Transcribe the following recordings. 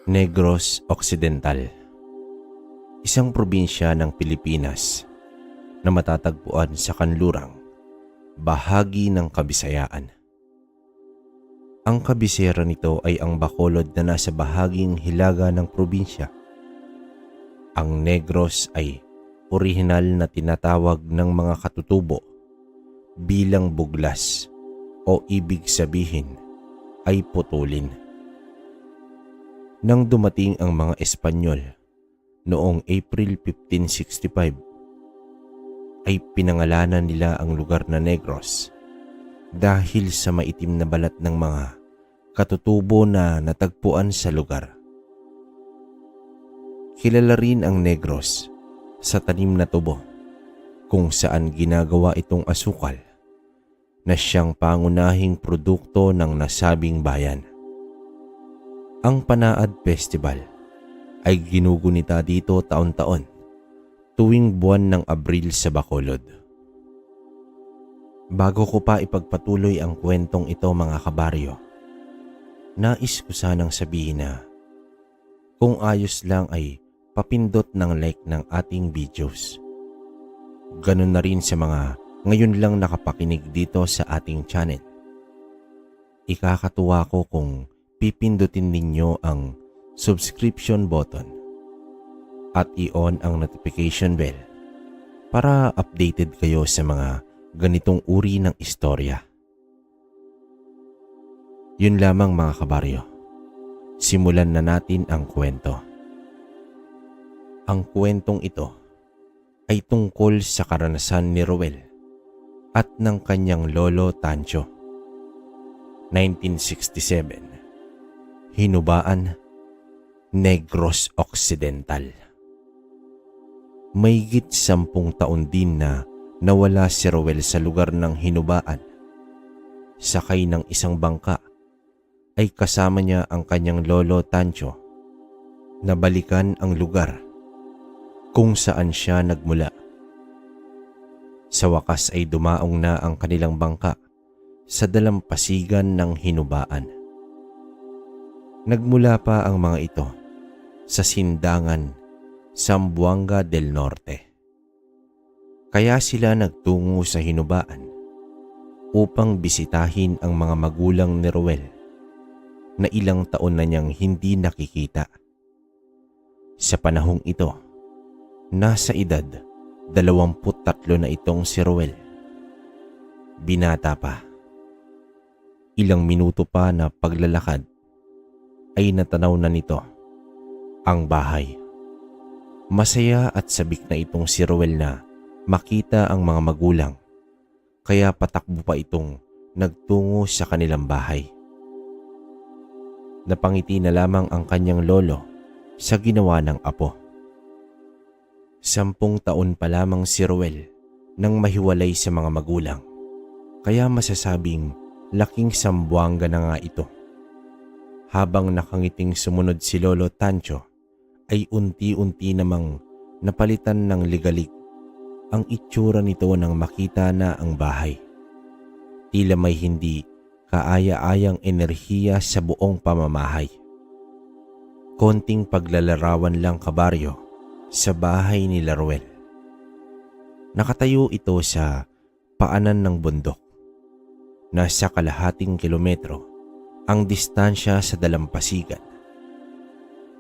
Negros Occidental, isang probinsya ng Pilipinas na matatagpuan sa kanlurang bahagi ng Kabisayaan. Ang kabisera nito ay ang Bacolod na nasa bahaging hilaga ng probinsya. Ang Negros ay orihinal na tinatawag ng mga katutubo bilang buglas o ibig sabihin ay putulin. Nang dumating ang mga Espanyol noong April 1565, ay pinangalanan nila ang lugar na Negros dahil sa maitim na balat ng mga katutubo na natagpuan sa lugar. Kilala rin ang Negros sa tanim na tubo kung saan ginagawa itong asukal na siyang pangunahing produkto ng nasabing bayan. Ang Panaad Festival ay ginugunita dito taon-taon tuwing buwan ng Abril sa Bacolod. Bago ko pa ipagpatuloy ang kwentong ito mga kabaryo, nais ko sanang sabihin na kung ayos lang ay papindot ng like ng ating videos. Ganun na rin sa mga ngayon lang nakapakinig dito sa ating channel. Ikakatuwa ko kung pipindutin ninyo ang subscription button at i-on ang notification bell para updated kayo sa mga ganitong uri ng istorya. Yun lamang mga kabaryo. Simulan na natin ang kwento. Ang kwentong ito ay tungkol sa karanasan ni Roel at ng kanyang lolo Tancho. 1967. Hinubaan, Negros Occidental. Mahigit 10 taon din na nawala si Roel sa lugar ng Hinubaan. Sakay ng isang bangka ay kasama niya ang kanyang lolo Tancho na balikan ang lugar kung saan siya nagmula. Sa wakas ay dumaong na ang kanilang bangka sa dalampasigan ng Hinubaan. Nagmula pa ang mga ito sa Sindangan, Zamboanga del Norte. Kaya sila nagtungo sa Hinubaan upang bisitahin ang mga magulang ni Roel na ilang taon na niyang hindi nakikita. Sa panahong ito, nasa edad 23 na itong si Roel. Binata pa. Ilang minuto pa na paglalakad ay natanaw na nito ang bahay. Masaya at sabik na itong si Roel na makita ang mga magulang, kaya patakbo pa itong nagtungo sa kanilang bahay. Napangiti na lamang ang kanyang lolo sa ginawa ng apo. 10 taon pa lamang si Roel nang mahiwalay sa mga magulang, kaya masasabing laking Zamboanga na nga ito. Habang nakangiting sumunod si Lolo Tancho, ay unti-unti namang napalitan ng ligalig ang itsura nito nang makita na ang bahay. Tila may hindi kaaya-ayang enerhiya sa buong pamamahay. Konting paglalarawan lang kabaryo sa bahay ni Roel. Nakatayo ito sa paanan ng bundok. Nasa kalahating kilometro ang distansya sa dalampasigan.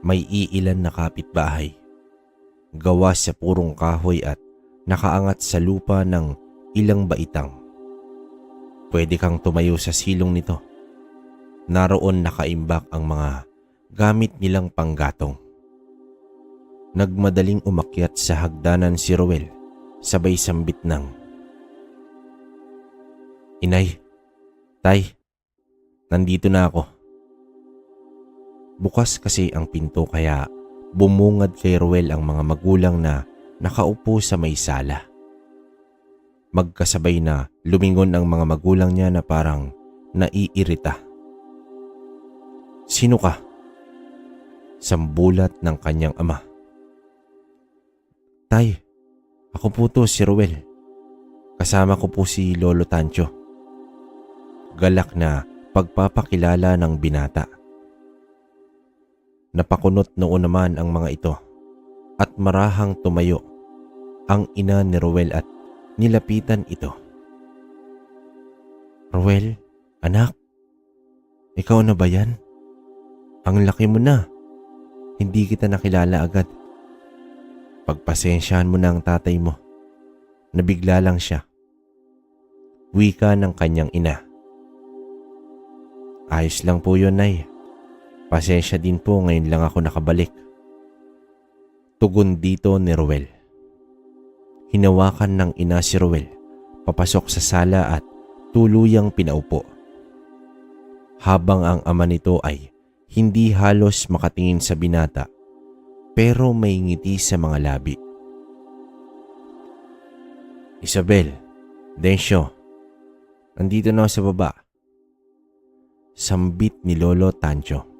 May iilan na kapitbahay, gawa sa purong kahoy at nakaangat sa lupa ng ilang baitang. Pwede kang tumayo sa silong nito. Naroon nakaimbak ang mga gamit nilang panggatong. Nagmadaling umakyat sa hagdanan si Roel, sabay sambit ng, "Inay, Tay, nandito na ako." Bukas kasi ang pinto kaya bumungad kay Roel ang mga magulang na nakaupo sa may sala. Magkasabay na lumingon ang mga magulang niya na parang naiirita. "Sino ka?" Sambulat ng kanyang ama. "Tay, ako po to si Roel. Kasama ko po si Lolo Tancho." Galak na pagpapakilala ng binata. Napakunot noon naman ang mga ito at marahang tumayo ang ina ni Ruel at nilapitan ito. "Ruel, anak, ikaw na ba yan? Ang laki mo na. Hindi kita nakilala agad. Pagpasensyahan mo na ang tatay mo. Nabigla lang siya." Wika ng kanyang ina. "Ayos lang po yun, Nay. Pasensya din po, ngayon lang ako nakabalik." Tugon dito ni Ruel. Hinawakan ng ina si Ruel papasok sa sala at tuluyang pinaupo. Habang ang ama nito ay hindi halos makatingin sa binata pero may ngiti sa mga labi. "Isabel, Densyo, nandito na ako sa baba." Sambit ni Lolo Tancho.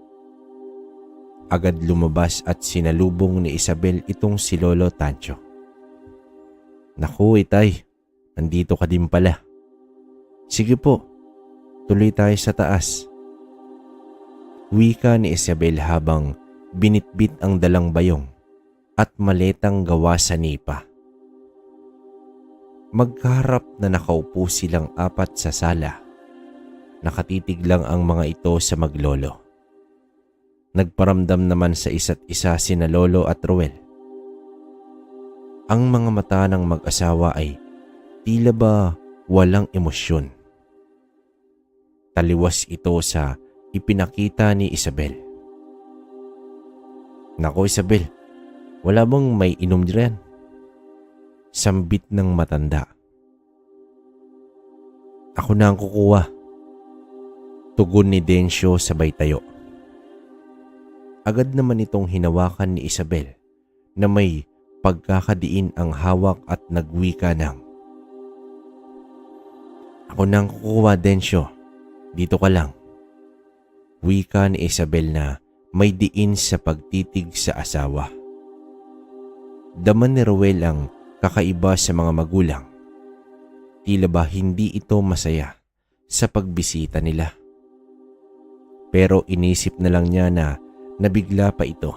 Agad lumabas at sinalubong ni Isabel itong si Lolo Tancho. "Naku, itay, nandito ka din pala. Sige po, tuloy tayo sa taas." Wika ni Isabel habang binitbit ang dalang bayong at maletang gawa sa nipa. Magkaharap na nakaupo silang apat sa sala. Nakatitig lang ang mga ito sa maglolo. Nagparamdam naman sa isa't isa sina Lolo at Ruel. Ang mga mata ng mag-asawa ay tila ba walang emosyon. Taliwas ito sa ipinakita ni Isabel. "Nako Isabel, wala bang may inom diyan?" Sambit ng matanda. "Ako na ang kukuha." Tugon ni Densyo sabay tayo. Agad naman itong hinawakan ni Isabel na may pagkakadiin ang hawak at nagwika ng, "Ako na ang kukuha, Densyo. Dito ka lang." Wika ni Isabel na may diin sa pagtitig sa asawa. Daman ni Ruel ang kakaiba sa mga magulang. Tila ba hindi ito masaya sa pagbisita nila. Pero inisip na lang niya na nabigla pa ito.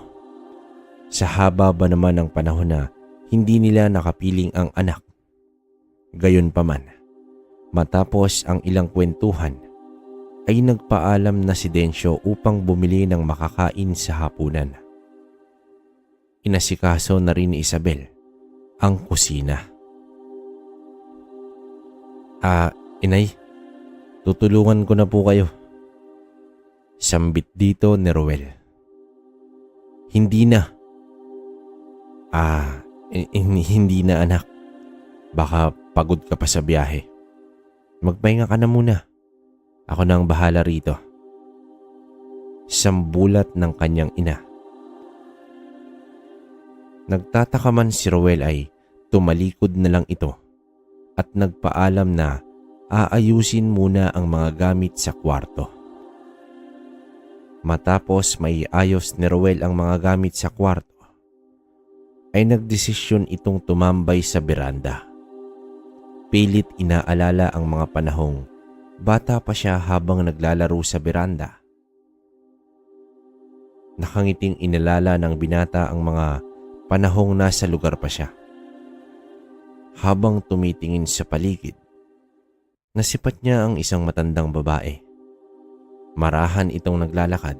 Sa haba ba naman ng panahon na hindi nila nakapiling ang anak. Gayunpaman, matapos ang ilang kwentuhan, ay nagpaalam na si Densyo upang bumili ng makakain sa hapunan. Inasikaso na rin ni Isabel ang kusina. Inay, tutulungan ko na po kayo." Sambit dito ni Ruel. "Hindi na." Hindi na anak. Baka pagod ka pa sa biyahe. Magpahinga ka na muna. Ako na ang bahala rito." Sambulat ng kanyang ina. Nagtataka man si Ruel ay tumalikod na lang ito at nagpaalam na aayusin muna ang mga gamit sa kwarto. Matapos maiayos ni Ruel ang mga gamit sa kwarto, ay nagdesisyon itong tumambay sa beranda. Pilit inaalala ang mga panahong bata pa siya habang naglalaro sa beranda. Nakangiting inalala ng binata ang mga panahong nasa lugar pa siya. Habang tumitingin sa paligid, nasipat niya ang isang matandang babae. Marahan itong naglalakad,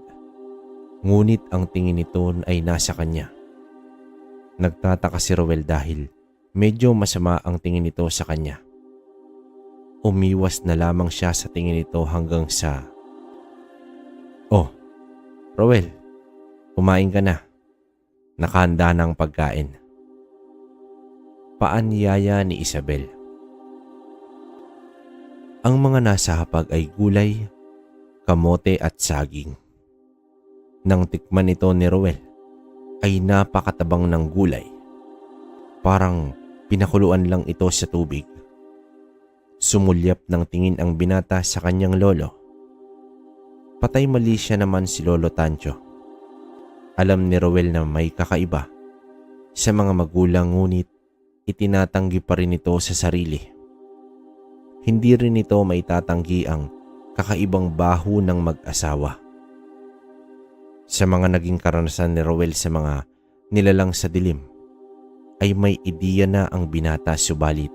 ngunit ang tingin nito ay nasa kanya. Nagtataka si Ruel dahil medyo masama ang tingin nito sa kanya. Umiwas na lamang siya sa tingin nito hanggang sa, "Oh, Ruel, kumain ka na. Nakahanda ng pagkain." Paanyaya ni Isabel. Ang mga nasa hapag ay gulay, kamote at saging. Nang tikman ito ni Ruel, ay napakatabang ng gulay. Parang pinakuluan lang ito sa tubig. Sumulyap ng tingin ang binata sa kanyang lolo. Patay mali siya naman si Lolo Tancho. Alam ni Ruel na may kakaiba sa mga magulang, ngunit itinatanggi pa rin ito sa sarili. Hindi rin ito maitatanggi ang kakaibang baho ng mag-asawa. Sa mga naging karanasan ni Rowel sa mga nilalang sa dilim, ay may ideya na ang binata, subalit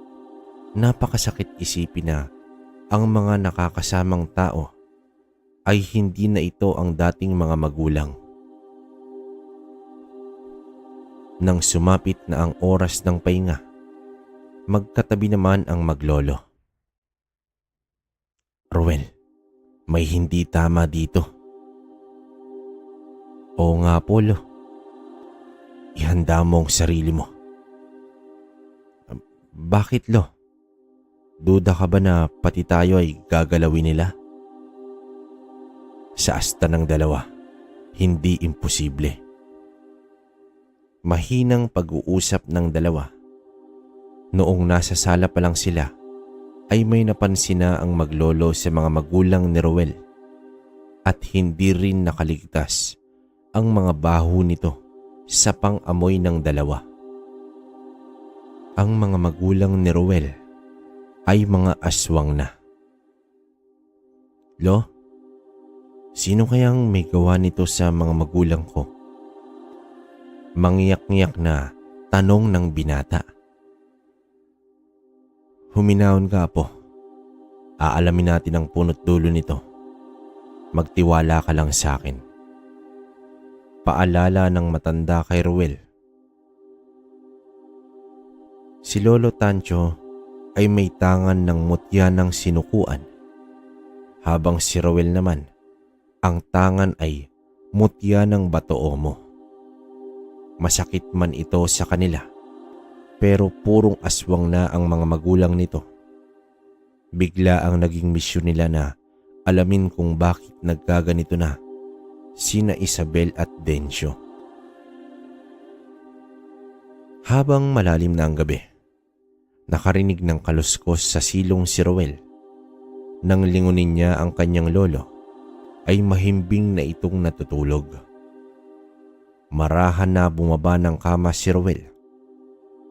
napakasakit isipin na ang mga nakakasamang tao ay hindi na ito ang dating mga magulang. Nang sumapit na ang oras ng pahinga, magkatabi naman ang maglolo. "Rowel, may hindi tama dito." "Oo nga po, Lo. Ihanda mo ang sarili mo." "Bakit, Lo? Duda ka ba na pati tayo ay gagalawin nila?" "Sa asta ng dalawa, hindi imposible." Mahinang pag-uusap ng dalawa. Noong nasa sala pa lang sila, ay may napansin na ang maglolo sa mga magulang ni Rowel at hindi rin nakaligtas ang mga baho nito sa pang-amoy ng dalawa. Ang mga magulang ni Rowel ay mga aswang na. "Lo, sino kayang may gawa nito sa mga magulang ko?" Mangiyak-ngiyak na tanong ng binata. "Huminahon ka, Apo. Aalamin natin ang punot dulo nito. Magtiwala ka lang sa akin." Paalala ng matanda kay Rowel. Si Lolo Tancho ay may tangan ng mutya ng sinukuan, habang si Rowel naman, ang tangan ay mutya ng bato-omo. Masakit man ito sa kanila, pero purong aswang na ang mga magulang nito. Bigla ang naging misyon nila na alamin kung bakit nagkaganito na sina Isabel at Dencio. Habang malalim na ang gabi, nakarinig ng kaluskos sa silong si Rowel. Nang lingunin niya ang kanyang lolo, ay mahimbing na itong natutulog. Marahan na bumaba ng kama si Rowel.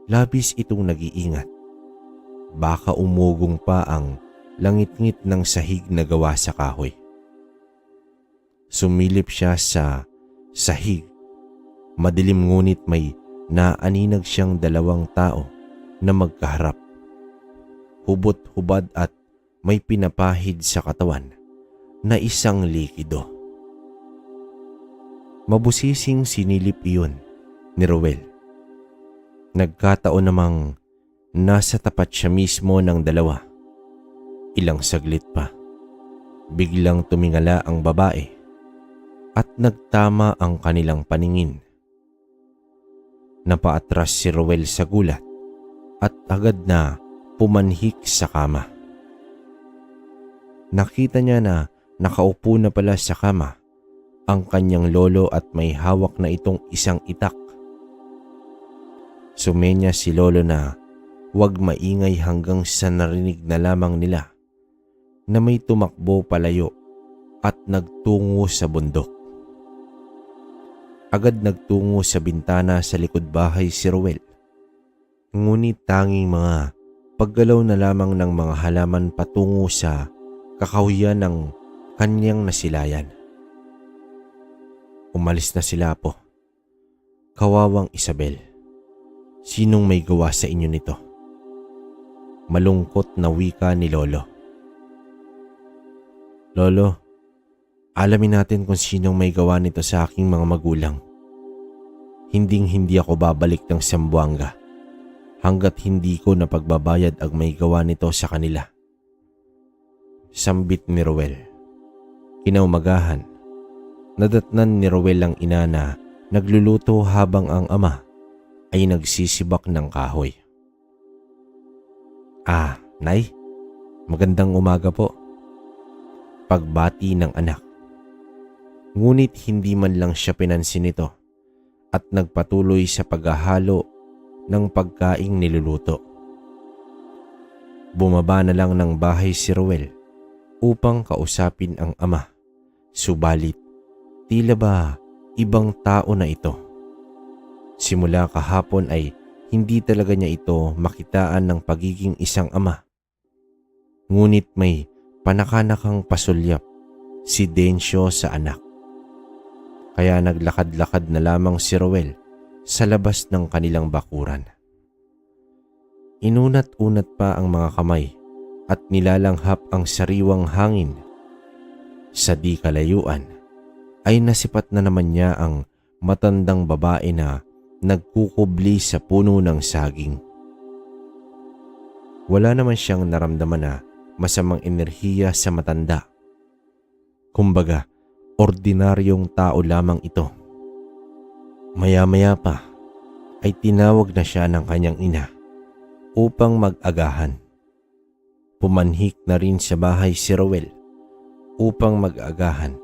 Labis itong nag-iingat. Baka umugong pa ang langit-ngit ng sahig na gawa sa kahoy. Sumilip siya sa sahig. Madilim ngunit may naaninag siyang dalawang tao na magkaharap. Hubot-hubad at may pinapahid sa katawan na isang likido. Mabusising sinilip iyon ni Rowel. Nagkataon namang nasa tapat siya mismo ng dalawa. Ilang saglit pa, biglang tumingala ang babae at nagtama ang kanilang paningin. Napaatras si Rowel sa gulat at agad na pumanhik sa kama. Nakita niya na nakaupo na pala sa kama ang kanyang lolo at may hawak na itong isang itak. Sumenya si lolo na huwag maingay hanggang sa narinig na lamang nila na may tumakbo palayo at nagtungo sa bundok. Agad nagtungo sa bintana sa likod bahay si Rowel. Ngunit tanging mga paggalaw na lamang ng mga halaman patungo sa kakahuyan ng kanyang nasilayan. Umalis na sila po. Kawawang Isabel, sinong may gawa sa inyo nito? Malungkot na wika ni Lolo. "Lolo, alamin natin kung sinong may gawa nito sa aking mga magulang. Hinding-hindi ako babalik ng Zamboanga hanggat hindi ko napagbabayad ang may gawa nito sa kanila." Sambit ni Rowel. Kinaumagahan, nadatnan ni Rowel ang ina na nagluluto habang ang ama ay nagsisibak ng kahoy. Nay, magandang umaga po." Pagbati ng anak. Ngunit hindi man lang siya pinansin nito at nagpatuloy sa paghahalo ng pagkaing niluluto. Bumaba na lang ng bahay si Rowel upang kausapin ang ama. Subalit, tila ba ibang tao na ito? Simula kahapon ay hindi talaga niya ito makitaan ng pagiging isang ama. Ngunit may panakanakang pasulyap si Dencio sa anak. kaya naglakad-lakad na lamang si Roel sa labas ng kanilang bakuran. Inunat-unat pa ang mga kamay at nilalanghap ang sariwang hangin. Sa di kalayuan ay nasipat na naman niya ang matandang babae na nagkukubli sa puno ng saging. Wala naman siyang naramdaman na masamang enerhiya sa matanda. Kumbaga, ordinaryong tao lamang ito. Maya-maya pa ay tinawag na siya ng kanyang ina upang mag-agahan. Pumanhik na rin sa bahay si Roel upang mag-agahan.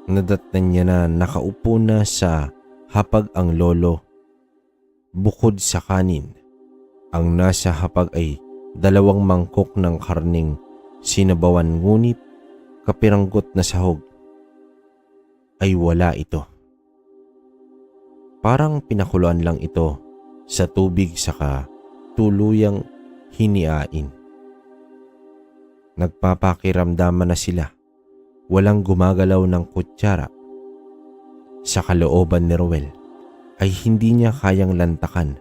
Nadatnan niya na nakaupo na sa hapag ang lolo. Bukod sa kanin, ang nasa hapag ay 2 mangkok ng karning sinabawan, ngunit kapiranggot na sahog ay wala ito. Parang pinakuluan lang ito sa tubig saka tuluyang hiniain. Nagpapakiramdaman na sila. Walang gumagalaw ng kutsara. Sa kalooban ni Roel ay hindi niya kayang lantakan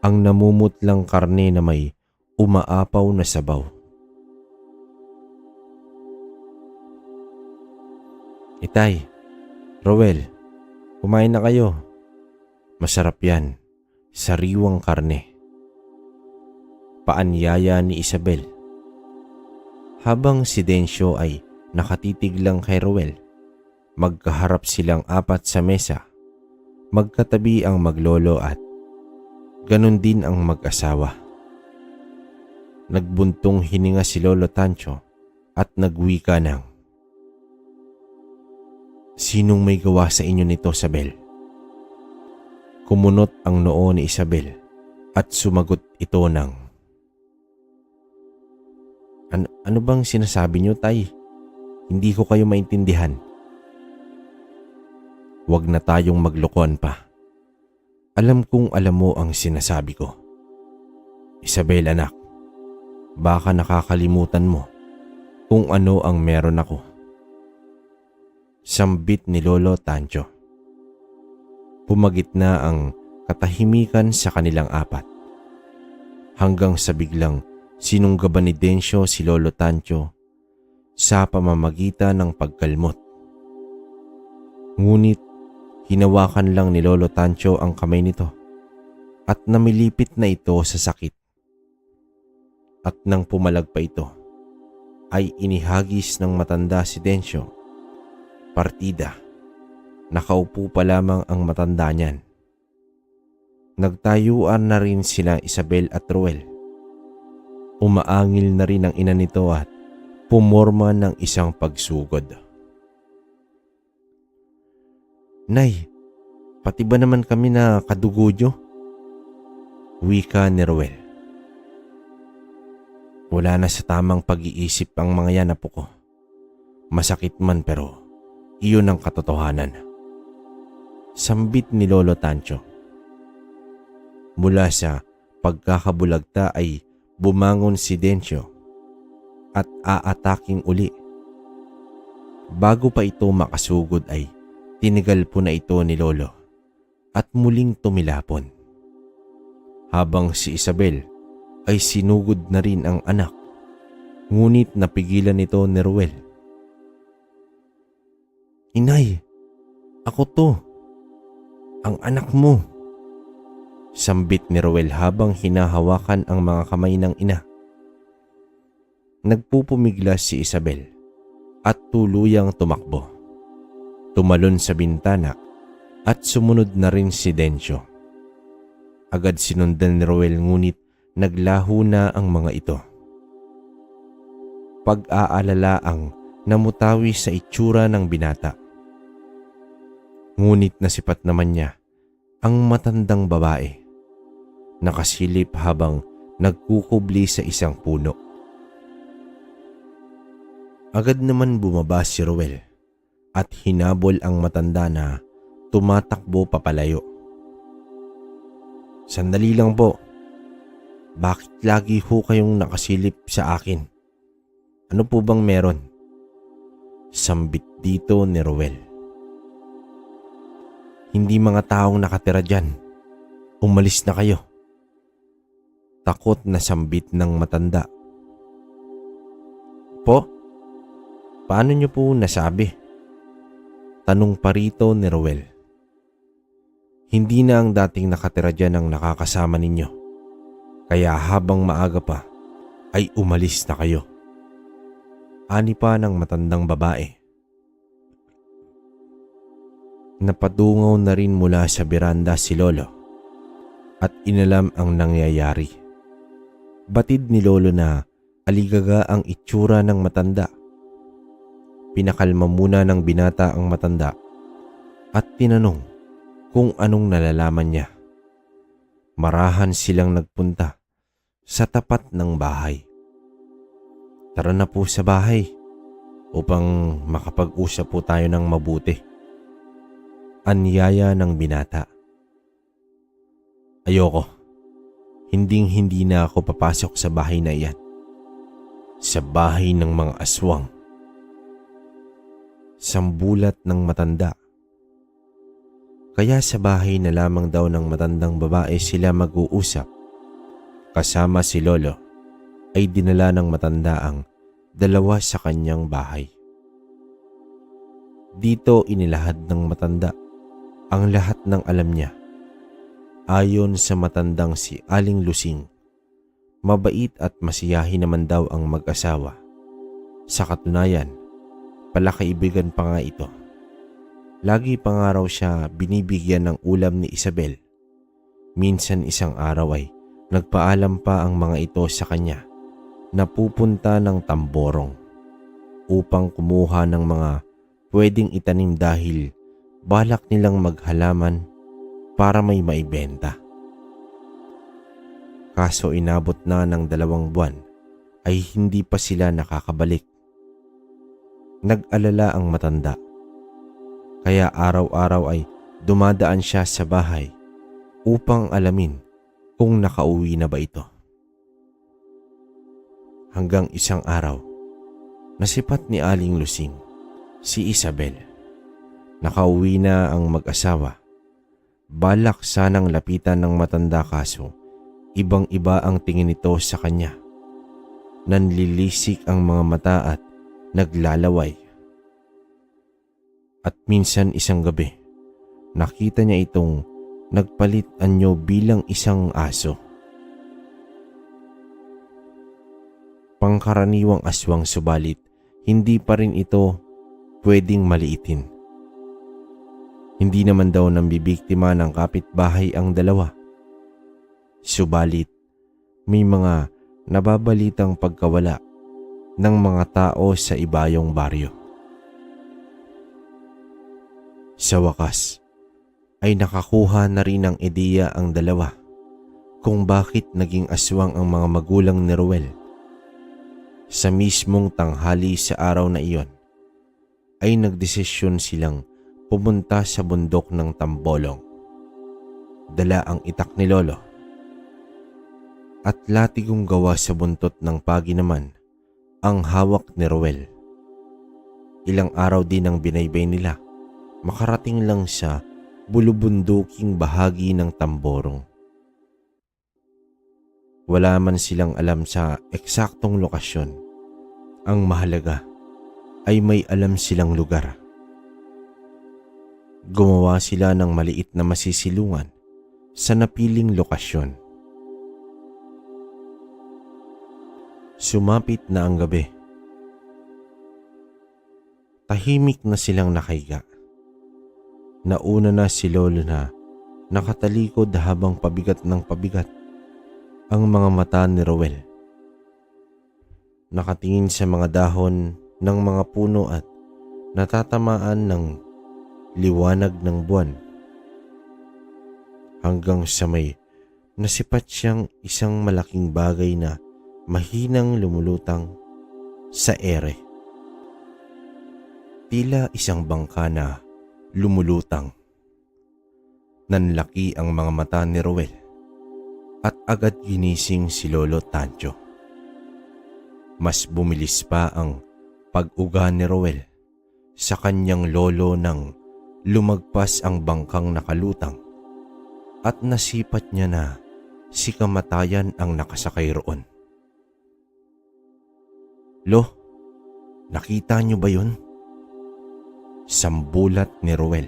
ang namumutlang karne na may umaapaw na sabaw. Itay, Roel, kumain na kayo. Masarap yan, sariwang karne. Paanyaya ni Isabel. Habang si Dencio ay nakatitig lang kay Roel, magkaharap silang 4 sa mesa. Magkatabi ang maglolo at ganun din ang mag-asawa. Nagbuntong hininga si Lolo Tancho at nagwika ng, "Sinong may gawa sa inyo nito, Isabel?" Kumunot ang noo ni Isabel at sumagot ito ng, Ano bang sinasabi niyo, tay? Hindi ko kayo maintindihan." "Huwag na tayong maglokohan pa. Alam kong alam mo ang sinasabi ko. Isabel, anak, baka nakakalimutan mo kung ano ang meron ako." Sambit ni Lolo Tancho. Pumagitna ang katahimikan sa kanilang 4. Hanggang sa biglang sinunggaban ni Dencio si Lolo Tancho sa pamamagitan ng pagkalmot. Ngunit hinawakan lang ni Lolo Tancho ang kamay nito at namilipit na ito sa sakit. At nang pumalag pa ito, ay inihagis ng matanda si Dencio. Partida, nakaupo pa lamang ang matanda niyan. Nagtayuan na rin sila Isabel at Roel. Umaangil na rin ang ina nito at pumorma ng isang pagsugod. "Nay, pati ba naman kami na kadugo niyo?" Wika ni Roel. "Wala na sa tamang pag-iisip ang mga yan, apo ko. Masakit man pero iyon ang katotohanan." Sambit ni Lolo Tancho. Mula sa pagkakabulagta ay bumangon si Dencio at aataking uli. Bago pa ito makasugod ay tinigal po na ito ni Lolo at muling tumilapon. Habang si Isabel ay sinugod na rin ang anak, ngunit napigilan ito ni Roel. "Inay, ako to, ang anak mo." Sambit ni Roel habang hinahawakan ang mga kamay ng ina. Nagpupumiglas si Isabel at tuluyang tumakbo. Tumalon sa bintana at sumunod na rin si Dencio. Agad sinundan ni Roel ngunit naglaho na ang mga ito. Pag-aalala ang namutawi sa itsura ng binata. Ngunit nasipat naman niya ang matandang babae. Nakasilip habang nagkukubli sa isang puno. Agad naman bumaba si Roel at hinabol ang matanda na tumatakbo papalayo. "Sandali lang po. Bakit lagi ho kayong nakasilip sa akin? Ano po bang meron?" Sambit dito ni Roel. Hindi mga taong nakatira dyan. Umalis na kayo. Takot na sambit ng matanda. Po? Paano niyo po nasabi? Tanong pa rito ni Roel. Hindi na ang dating nakatira dyan ang nakakasama ninyo. Kaya habang maaga pa ay umalis na kayo. Ani pa ng matandang babae. Napatungaw na rin mula sa beranda si Lolo at inalam ang nangyayari. Batid ni Lolo na aligaga ang itsura ng matanda. Pinakalma muna ng binata ang matanda at tinanong kung anong nalalaman niya. Marahan silang nagpunta sa tapat ng bahay. Tara na po sa bahay upang makapag-usap po tayo ng mabuti. Anyaya ng binata. Ayoko. Hinding-hindi na ako papasok sa bahay na iyan. Sa bahay ng mga aswang. Sambulat ng matanda. Kaya sa bahay na lamang daw ng matandang babae sila mag-uusap. Kasama si Lolo ay dinala ng matanda ang dalawa sa kanyang bahay. Dito inilahad ng matanda ang lahat ng alam niya. Ayon sa matandang si Aling Lusing, mabait at masiyahin naman daw ang mag-asawa. Sa katunayan, palakaibigan pa nga ito. Lagi pa nga raw siya binibigyan ng ulam ni Isabel. Minsan isang araw ay nagpaalam pa ang mga ito sa kanya na pupunta ng Tamborong upang kumuha ng mga pwedeng itanim dahil balak nilang maghalaman para may maibenta. Kaso inabot na ng 2 buwan ay hindi pa sila nakakabalik. Nag-alala ang matanda. Kaya araw-araw ay dumadaan siya sa bahay upang alamin kung nakauwi na ba ito. Hanggang isang araw, nasipat ni Aling Lusing, si Isabel. Nakauwi na ang mag-asawa. Balak sanang lapitan ng matanda kaso ibang-iba ang tingin nito sa kanya. Nanlilisik ang mga mata at naglalaway. At minsan isang gabi, nakita niya itong nagpalit anyo bilang isang aso. Pangkaraniwang aswang subalit, hindi pa rin ito pwedeng maliitin. Hindi naman daw nambibiktima ng kapitbahay ang dalawa. Subalit, may mga nababalitang pagkawala ng mga tao sa ibayong baryo. Sa wakas, ay nakakuha na rin ng ideya ang dalawa kung bakit naging aswang ang mga magulang ni Roel. Sa mismong tanghali sa araw na iyon, ay nagdesisyon silang pumunta sa bundok ng Tambolong. Dala ang itak ni Lolo. At latigong gawa sa buntot ng pagi naman ang hawak ni Roel. Ilang araw din ang binaybay nila. Makarating lang sa bulubunduking bahagi ng Tamborong. Wala man silang alam sa eksaktong lokasyon. Ang mahalaga ay may alam silang lugar. Gumawa sila ng maliit na masisilungan sa napiling lokasyon. Sumapit na ang gabi. Tahimik na silang nakahiga. Nauna na si Lolo na nakatalikod habang pabigat ng pabigat ang mga mata ni Roel. Nakatingin sa mga dahon ng mga puno at natatamaan ng liwanag ng buwan. Hanggang sa may nasipat siyang isang malaking bagay na mahinang lumulutang sa ere. Tila isang bangka na lumulutang. Nanlaki ang mga mata ni Roel at agad ginising si Lolo Tancho. Mas bumilis pa ang pag-uga ni Roel sa kanyang lolo nang lumagpas ang bangkang nakalutang at nasipat niya na si kamatayan ang nakasakay roon. "Lo, nakita niyo ba yun?" Sambulat ni Ruel.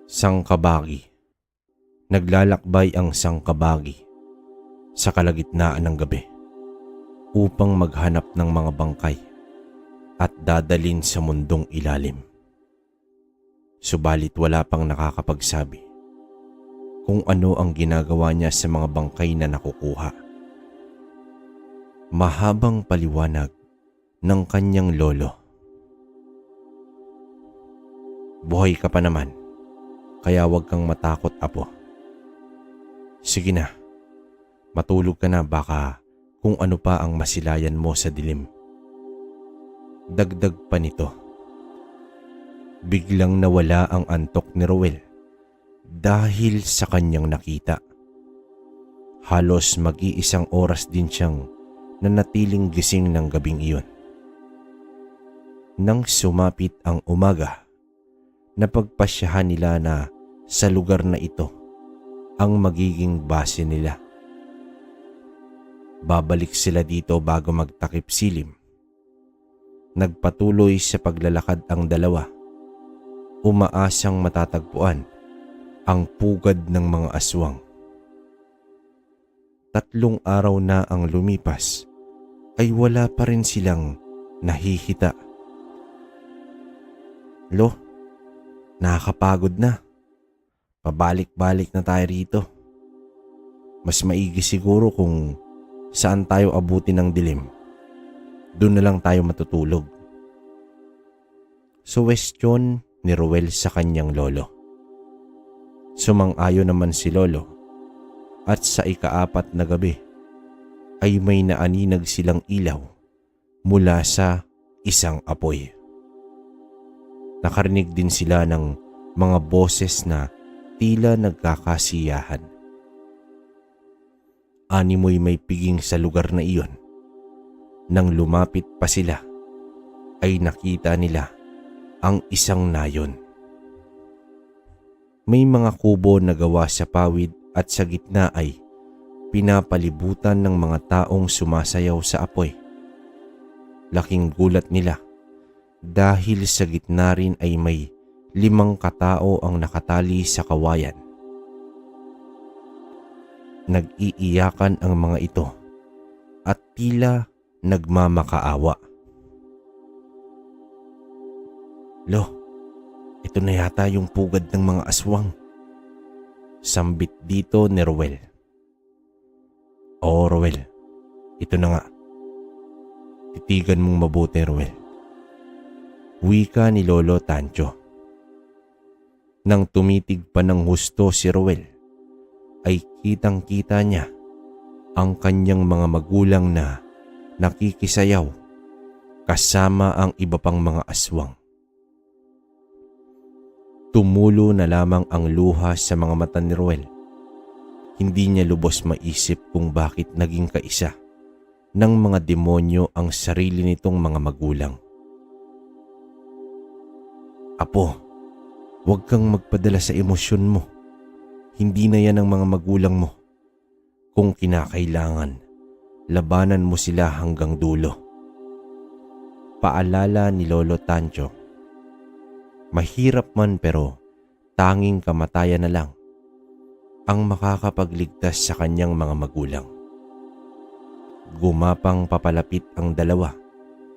Sangkabagi. Naglalakbay ang sangkabagi sa kalagitnaan ng gabi upang maghanap ng mga bangkay at dadalin sa mundong ilalim. Subalit wala pang nakakapagsabi kung ano ang ginagawa niya sa mga bangkay na nakukuha. Mahabang paliwanag ng kanyang lolo. "Buhay ka pa naman, kaya huwag kang matakot, apo. Sige na, matulog ka na, baka kung ano pa ang masilayan mo sa dilim." Dagdag pa nito. Biglang nawala ang antok ni Ruel dahil sa kanyang nakita. Halos mag-iisang oras din siyang nanatiling gising ng gabing iyon. Nang sumapit ang umaga, napagpasyahan nila na sa lugar na ito ang magiging base nila. Babalik sila dito bago magtakip silim. Nagpatuloy sa paglalakad ang dalawa, umaasang matatagpuan ang pugad ng mga aswang. 3 araw na ang lumipas ay wala pa rin silang nahihita. "Lo, nakakapagod na. Pabalik-balik na tayo rito. Mas maigi siguro kung saan tayo abutin ng dilim. Doon na lang tayo matutulog." Suwestyon ni Ruel sa kanyang lolo. Sumang-ayon naman si lolo at sa ika-4 na gabi ay may naaninag silang ilaw mula sa isang apoy. Nakarinig din sila ng mga boses na tila nagkakasiyahan. Animoy may piging sa lugar na iyon. Nang lumapit pa sila, ay nakita nila ang isang nayon. May mga kubo na gawa sa pawid at sa gitna ay pinapalibutan ng mga taong sumasayaw sa apoy. Laking gulat nila dahil sa gitna rin ay may 5 katao ang nakatali sa kawayan. Nag-iiyakan ang mga ito at tila nagmamakaawa. "Lo, ito na yata yung pugad ng mga aswang." Sambit dito ni Ruel. "Oo, Ruel, ito na nga. Titigan mong mabuti, Ruel." Wika ni Lolo Tancho. Nang tumitig pa ng husto si Ruel, ay kitang-kita niya ang kanyang mga magulang na nakikisayaw kasama ang iba pang mga aswang. Tumulo na lamang ang luha sa mga mata ni Ruel. Hindi niya lubos maisip kung bakit naging kaisa ng mga demonyo ang sarili nitong mga magulang. "Apo, huwag kang magpadala sa emosyon mo. Hindi na yan ang mga magulang mo. Kung kinakailangan, labanan mo sila hanggang dulo." Paalala ni Lolo Tancho. Mahirap man pero tanging kamatayan na lang ang makakapagligtas sa kanyang mga magulang. Gumapang papalapit ang dalawa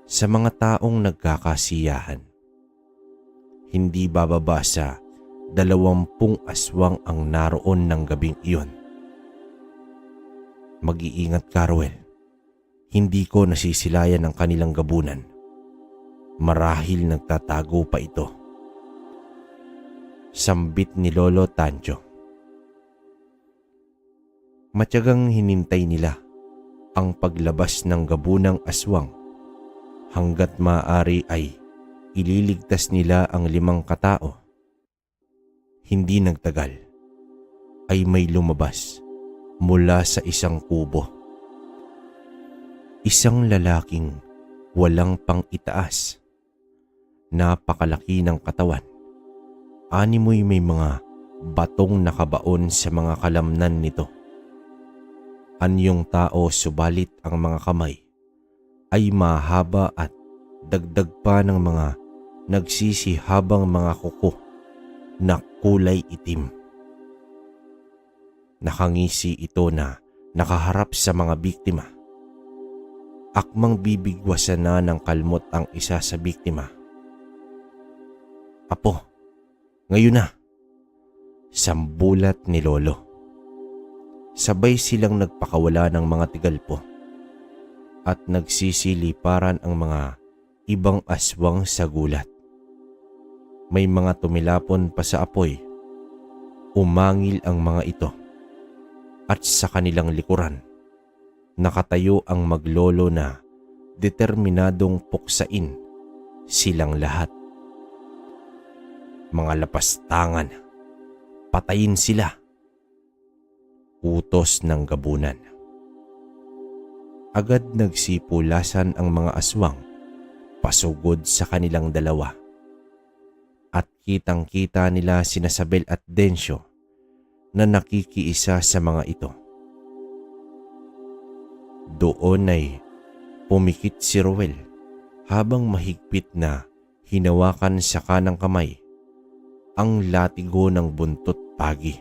sa mga taong nagkakasiyahan. Hindi bababa sa 20 aswang ang naroon ng gabing iyon. "Mag-iingat ka, Ruel. Hindi ko nasisilayan ang kanilang gabunan. Marahil nagtatago pa ito." Sambit ni Lolo Tancho. Matyagang hinintay nila ang paglabas ng gabunang aswang. Hanggat maaari ay ililigtas nila ang 5 katao. Hindi nagtagal ay may lumabas mula sa isang kubo. Isang lalaking walang pang-itaas. napakalaki ng katawan. Animoy may mga batong nakabaon sa mga kalamnan nito. Anyong tao subalit ang mga kamay ay mahaba at dagdag pa ng mga nagsisihabang mga kuko na kulay itim. Nakangisi ito na nakaharap sa mga biktima. Akmang bibigwasan na ng kalmot ang isa sa biktima. "Apo, ngayon na," sambulat ni Lolo. Sabay silang nagpakawala ng mga tigalpo at nagsisiliparan ang mga ibang aswang sa gulat. May mga tumilapon pa sa apoy. Umangil ang mga ito at sa kanilang likuran nakatayo ang maglolo na determinadong puksain silang lahat. "Mga lapastangan, patayin sila," utos ng gabunan. Agad nagsipulasan ang mga aswang pasugod sa kanilang dalawa. At kitang-kita nila sina Sabel at Densyo na nakikiisa sa mga ito. Doon ay pumikit si Ruel habang mahigpit na hinawakan sa kanang kamay ang latigo ng buntot pagi.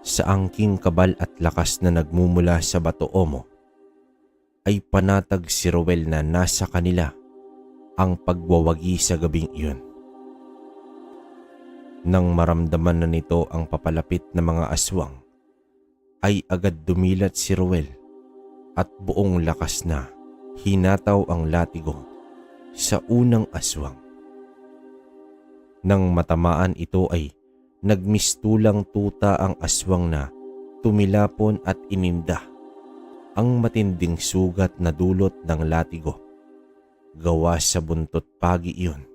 Sa angking kabal at lakas na nagmumula sa bato omo, ay panatag si Ruel na nasa kanila ang pagwawagi sa gabing iyon. Nang maramdaman na nito ang papalapit na mga aswang, ay agad dumilat si Ruel at buong lakas na hinataw ang latigo sa unang aswang. Nang matamaan ito ay nagmistulang tuta ang aswang na tumilapon at ininda ang matinding sugat na dulot ng latigo. Gawa sa buntot pagi iyon,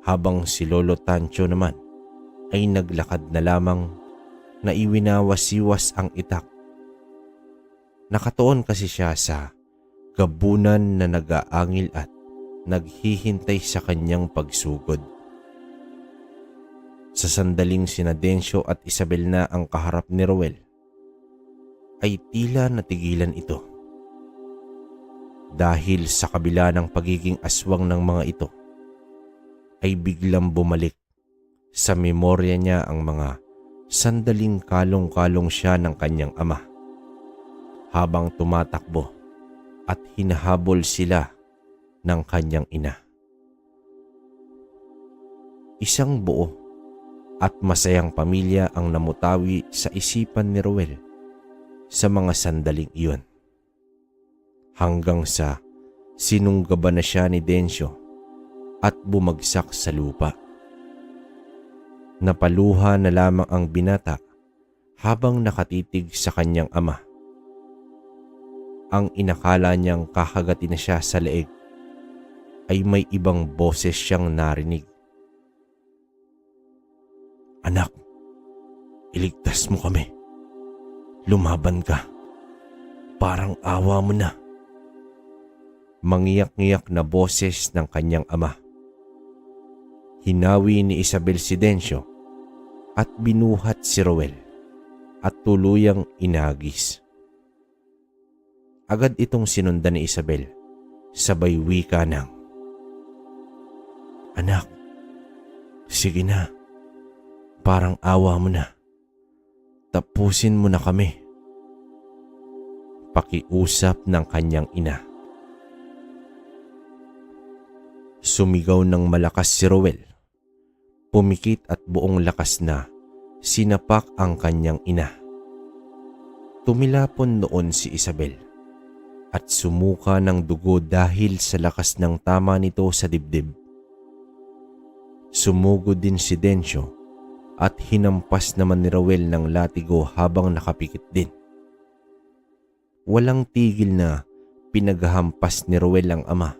habang si Lolo Tancho naman ay naglakad na lamang na iwinawasiwas ang itak. Nakatuon kasi siya sa gabunan na nag-aangil at naghihintay sa kanyang pagsugod. Sa sandaling sina Densyo at Isabel na ang kaharap ni Ruel, ay tila natigilan ito. Dahil sa kabila ng pagiging aswang ng mga ito, ay biglang bumalik sa memorya niya ang mga sandaling kalong-kalong siya ng kanyang ama habang tumatakbo at hinahabol sila ng kanyang ina. Isang buo at masayang pamilya ang namutawi sa isipan ni Ruel sa mga sandaling iyon. Hanggang sa sinunggaban na siya ni Densyo at bumagsak sa lupa. Napaluha na lamang ang binata habang nakatitig sa kanyang ama. Ang inakala niyang kakagatin na siya sa leeg ay may ibang boses siyang narinig. "Anak, iligtas mo kami. Lumaban ka. Parang awa mo na." Mangiyak-ngiyak na boses ng kanyang ama. Hinawi ni Isabel si Densyo at binuhat si Ruel at tuluyang inagis. Agad itong sinundan ni Isabel, sabay wika ng, "Anak, sige na. Parang awa mo na. Tapusin mo na kami." Pakiusap ng kanyang ina. Sumigaw ng malakas si Ruel. Pumikit at buong lakas na sinapak ang kanyang ina. Tumilapon noon si Isabel at sumuka ng dugo dahil sa lakas ng tama nito sa dibdib. Sumugod din si Densyo at hinampas naman ni Ruel ng latigo habang nakapikit din. Walang tigil na pinaghampas ni Ruel ang ama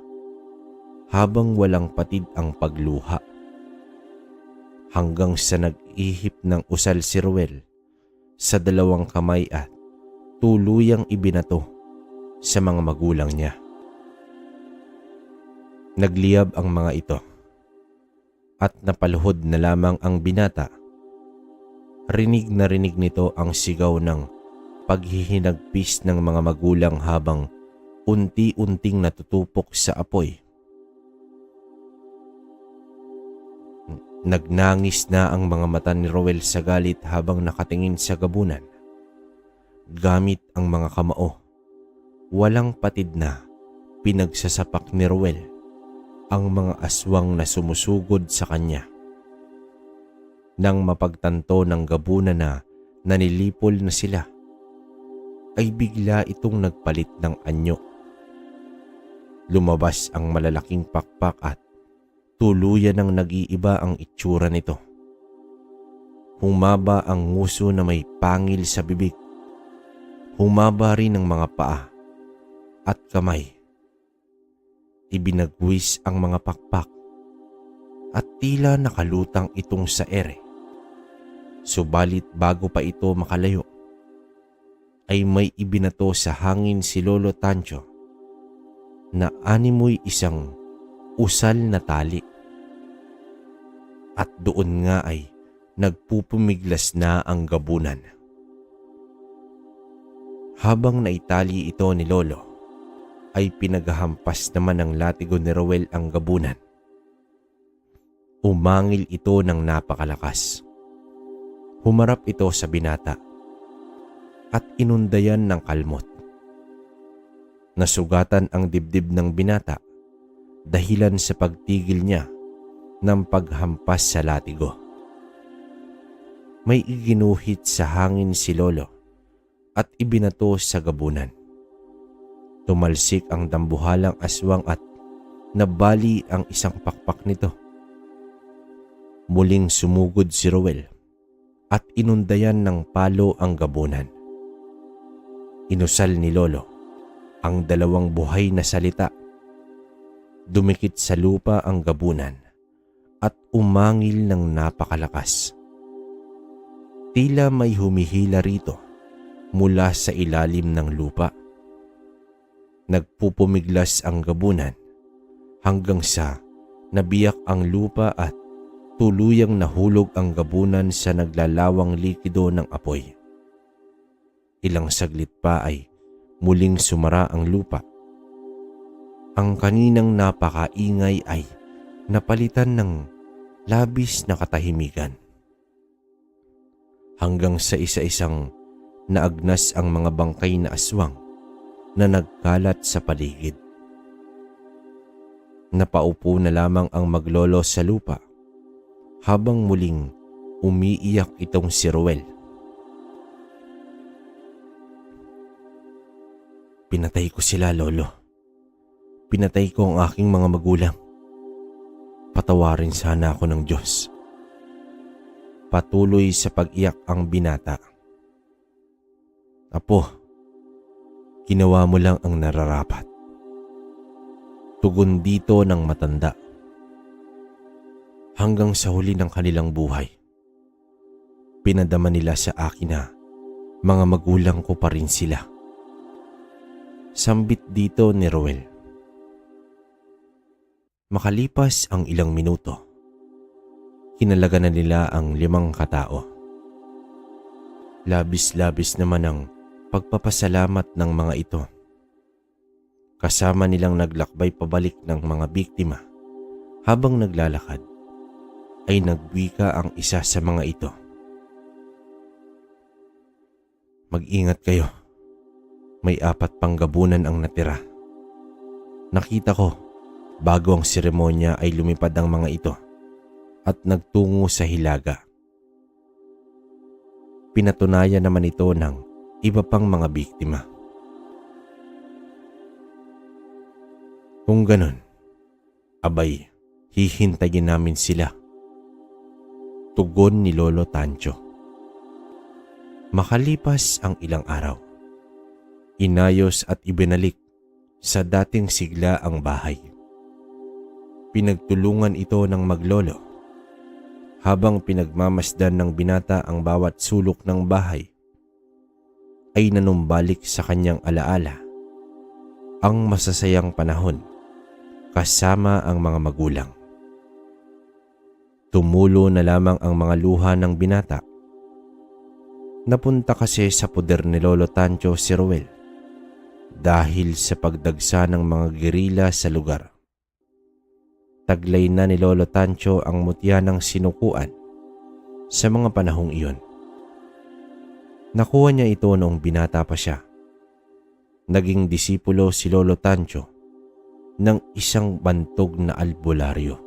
habang walang patid ang pagluha. Hanggang sa nag-ihip ng usal si Ruel sa dalawang kamay at tuluyang ibinato sa mga magulang niya. Nagliyab ang mga ito at napaluhod na lamang ang binata. Rinig na rinig nito ang sigaw ng paghihinagpis ng mga magulang habang unti-unting natutupok sa apoy. Nagnangis na ang mga mata ni Roel sa galit habang nakatingin sa gabunan. Gamit ang mga kamao, walang patid na pinagsasapak ni Roel ang mga aswang na sumusugod sa kanya. Nang mapagtanto ng gabunan na nanilipol na sila, ay bigla itong nagpalit ng anyo. Lumabas ang malalaking pakpak at tuluyan ng nag-iiba ang itsura nito. Humaba ang nguso na may pangil sa bibig. Humaba rin ang mga paa at kamay. Ibinagwis ang mga pakpak at tila nakalutang itong sa ere. Subalit bago pa ito makalayo, ay may ibinato sa hangin si Lolo Tancho na animoy isang usal na tali. At doon nga ay nagpupumiglas na ang gabunan. Habang naitali ito ni Lolo, ay pinaghahampas naman ng latigo ni Roel ang gabunan. Umangil ito ng napakalakas. Humarap ito sa binata at inundayan ng kalmot. Nasugatan ang dibdib ng binata dahilan sa pagtigil niya ng paghampas sa latigo. May iginuhit sa hangin si Lolo at ibinato sa gabunan. Tumalsik ang dambuhalang aswang at nabali ang isang pakpak nito. Muling sumugod si Roel at inundayan ng palo ang gabunan. Inusal ni Lolo ang dalawang buhay na salita. Dumikit sa lupa ang gabunan at umangil ng napakalakas. Tila may humihila rito mula sa ilalim ng lupa. Nagpupumiglas ang gabunan hanggang sa nabiyak ang lupa at tuluyang nahulog ang gabunan sa naglalawang likido ng apoy. Ilang saglit pa ay muling sumara ang lupa. Ang kaninang napakaingay ay napalitan ng labis na katahimikan. Hanggang sa isa-isang naagnas ang mga bangkay na aswang na nagkalat sa paligid. Napaupo na lamang ang maglolo sa lupa habang muling umiiyak itong si Roel. Pinatay ko sila, Lolo. Pinatay ko ang aking mga magulang. Patawarin sana ako ng Diyos. Patuloy sa pag-iyak ang binata. Apo, ginawa mo lang ang nararapat. Tugon dito ng matanda. Hanggang sa huli ng kanilang buhay, pinadama nila sa akin na mga magulang ko pa rin sila. Sambit dito ni Roel. Makalipas ang ilang minuto, kinalaga na nila ang 5 katao. Labis-labis naman ang pagpapasalamat ng mga ito. Kasama nilang naglakbay pabalik ng mga biktima. Habang naglalakad, ay nagwika ang isa sa mga ito. Mag-ingat kayo. May 4 pang gabunan ang natira. Nakita ko bago ang seremonya ay lumipad ang mga ito at nagtungo sa Hilaga. Pinatunayan naman ito ng iba pang mga biktima. Kung ganon, abay, hihintayin namin sila. Tugon ni Lolo Tancho. Makalipas ang ilang araw, inayos at ibinalik sa dating sigla ang bahay. Pinagtulungan ito ng maglolo. Habang pinagmamasdan ng binata ang bawat sulok ng bahay, ay nanumbalik sa kanyang alaala ang masasayang panahon kasama ang mga magulang. Tumulo na lamang ang mga luha ng binata. Napunta kasi sa poder ni Lolo Tancho si Ruel dahil sa pagdagsa ng mga gerila sa lugar. Taglay na ni Lolo Tancho ang mutya ng sinukuan sa mga panahong iyon. Nakuha niya ito noong binata pa siya. Naging disipulo si Lolo Tancho ng isang bantog na albularyo.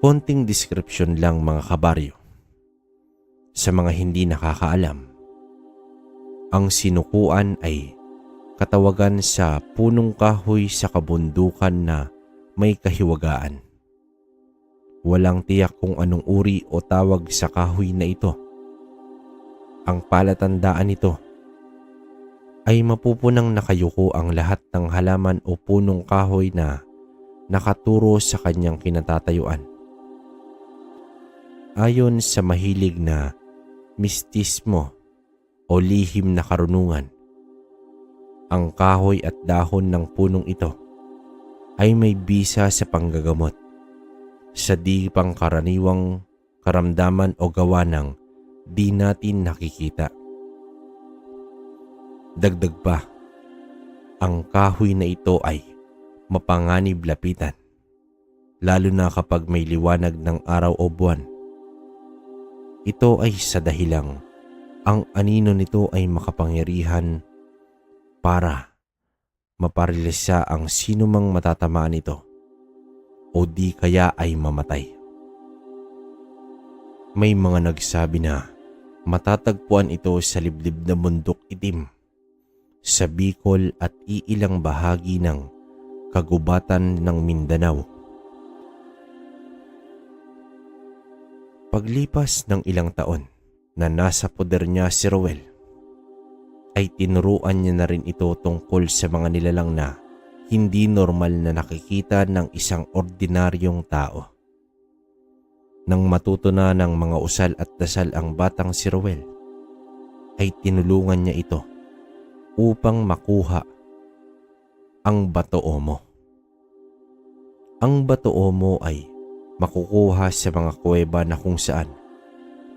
Konting description lang mga kabaryo. Sa mga hindi nakakaalam, ang sinukuan ay katawagan sa punong kahoy sa kabundukan na may kahiwagaan. Walang tiyak kung anong uri o tawag sa kahoy na ito. Ang palatandaan nito ay mapupunang nakayuko ang lahat ng halaman o punong kahoy na nakaturo sa kanyang kinatatayuan. Ayon sa mahilig na mistismo o lihim na karunungan, ang kahoy at dahon ng punong ito ay may bisa sa panggagamot sa di pangkaraniwang karamdaman o gawa ng di natin nakikita. Dagdag pa, ang kahoy na ito ay mapanganib lapitan, lalo na kapag may liwanag ng araw o buwan. Ito ay sa dahilang ang anino nito ay makapangyarihan para maparilisa ang sinumang matatamaan nito o di kaya ay mamatay. May mga nagsabi na matatagpuan ito sa liblib na bundok itim sa Bicol at iilang bahagi ng kagubatan ng Mindanao. Paglipas ng ilang taon na nasa poder niya si Ruel, ay tinuruan niya na rin ito tungkol sa mga nilalang na hindi normal na nakikita ng isang ordinaryong tao. Nang matuto na ng mga usal at dasal ang batang si Ruel, ay tinulungan niya ito upang makuha ang Bato-Omo. Ang Bato-Omo ay makukuha sa mga kuweba na kung saan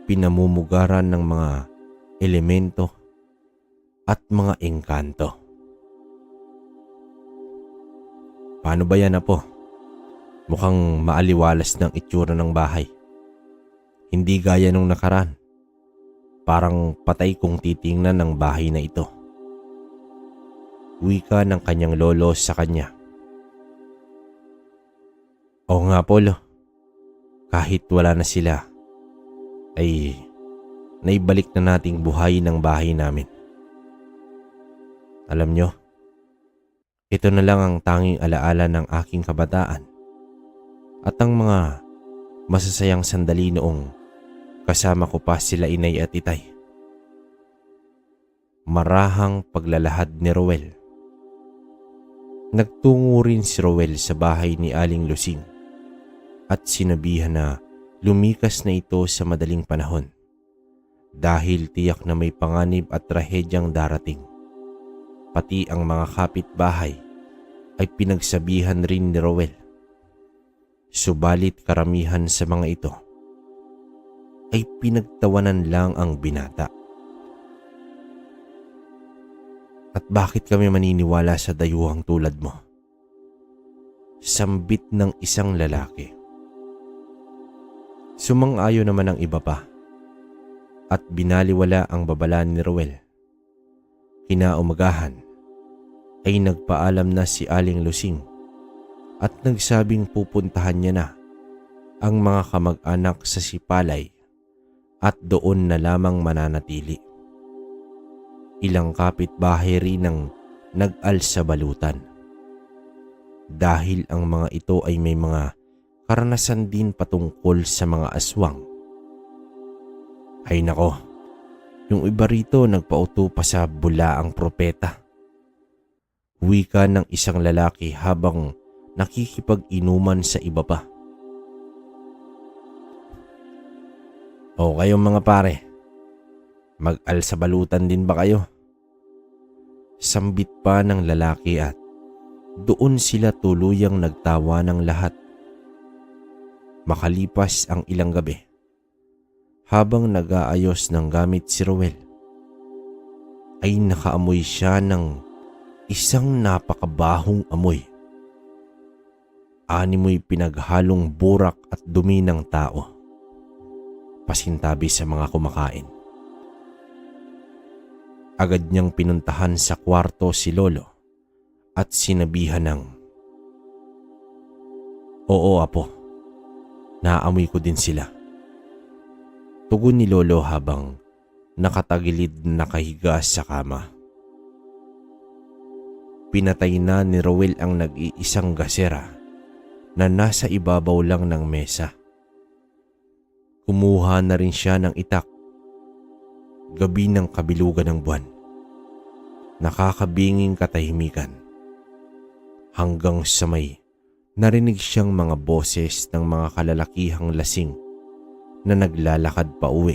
pinamumugaran ng mga elemento at mga engkanto. Paano ba yan, Apo? Mukhang maaliwalas ng itsura ng bahay. Hindi gaya nung nakaraan. Parang patay kung titingnan ng bahay na ito. Wika ng kanyang lolo sa kanya. Oo nga, Polo. Kahit wala na sila, ay naibalik na nating buhayin ang bahay namin. Alam nyo, ito na lang ang tanging alaala ng aking kabataan at ang mga masasayang sandali noong kasama ko pa sila inay at itay. Marahang paglalahad ni Ruel. Nagtungo rin si Ruel sa bahay ni Aling Lusing at sinabihan na lumikas na ito sa madaling panahon dahil tiyak na may panganib at trahedyang darating. Pati ang mga kapitbahay ay pinagsabihan rin ni Ruel. Subalit karamihan sa mga ito ay pinagtawanan lang ang binata. At bakit kami maniniwala sa dayuhang tulad mo? Sambit ng isang lalaki. Sumang-ayon naman ang iba pa at binaliwala ang babala ni Ruel. Kinaumagahan ay nagpaalam na si Aling Lusing at nagsabing pupuntahan niya na ang mga kamag-anak sa Sipalay at doon na lamang mananatili. Ilang kapitbahay rin ang nag-alsabalutan dahil ang mga ito ay may mga karanasan din patungkol sa mga aswang. Ay nako, yung iba rito nagpauto pa sa bulaang propeta. Wika ng isang lalaki habang nakikipag-inuman sa iba pa. O kayong mga pare, mag-alsabalutan din ba kayo? Sambit pa ng lalaki at doon sila tuluyang nagtawa ng lahat. Makalipas ang ilang gabi, habang nag-aayos ng gamit si Roel, ay nakaamoy siya ng isang napakabahong amoy. Animoy pinaghalong burak at dumi ng tao, pasintabi sa mga kumakain. Agad niyang pinuntahan sa kwarto si Lolo at sinabihan ng, "Oo apo, naamoy ko din sila." Tugon ni Lolo habang nakatagilid na nakahiga sa kama. Pinatay na ni Roel ang nag-iisang gasera na nasa ibabaw lang ng mesa. Kumuha na rin siya ng itak. Gabi ng kabilugan ng buwan. Nakakabinging katahimikan. Hanggang sa may narinig siyang mga boses ng mga kalalakihang lasing na naglalakad pa uwi.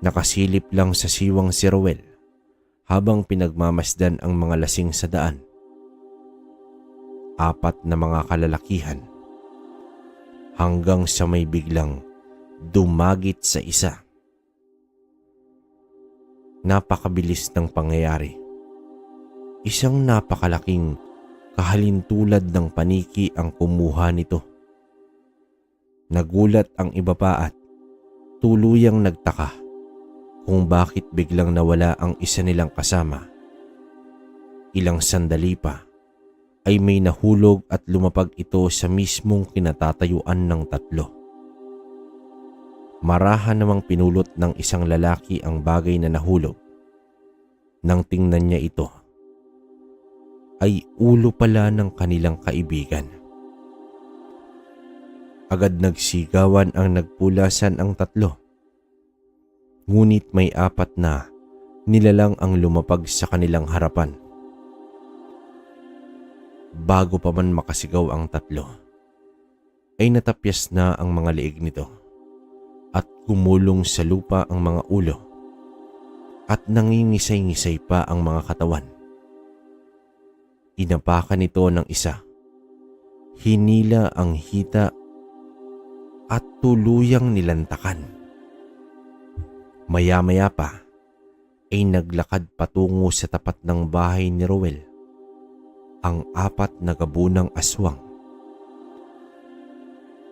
Nakasilip lang sa siwang si Roel habang pinagmamasdan ang mga lasing sa daan. 4 na mga kalalakihan hanggang sa may biglang dumagit sa isa. Napakabilis ng pangyayari. Isang napakalaking kahalintulad ng paniki ang kumuha nito. Nagulat ang iba pa at tuluyang nagtaka kung bakit biglang nawala ang isa nilang kasama. Ilang sandali pa ay may nahulog at lumapag ito sa mismong kinatatayuan ng 3. Marahan namang pinulot ng isang lalaki ang bagay na nahulog. Nang tingnan niya ito, ay ulo pala ng kanilang kaibigan. Agad nagsigawan ang nagpulasan ang 3. Ngunit may 4 na nilalang ang lumapag sa kanilang harapan. Bago pa man makasigaw ang 3, ay natapyas na ang mga leeg nito at gumulong sa lupa ang mga ulo at nangingisay-ngisay pa ang mga katawan. Inapakan nito ng isa, hinila ang hita at tuluyang nilantakan. Maya-maya pa ay naglakad patungo sa tapat ng bahay ni Roel ang 4 na gabunang aswang.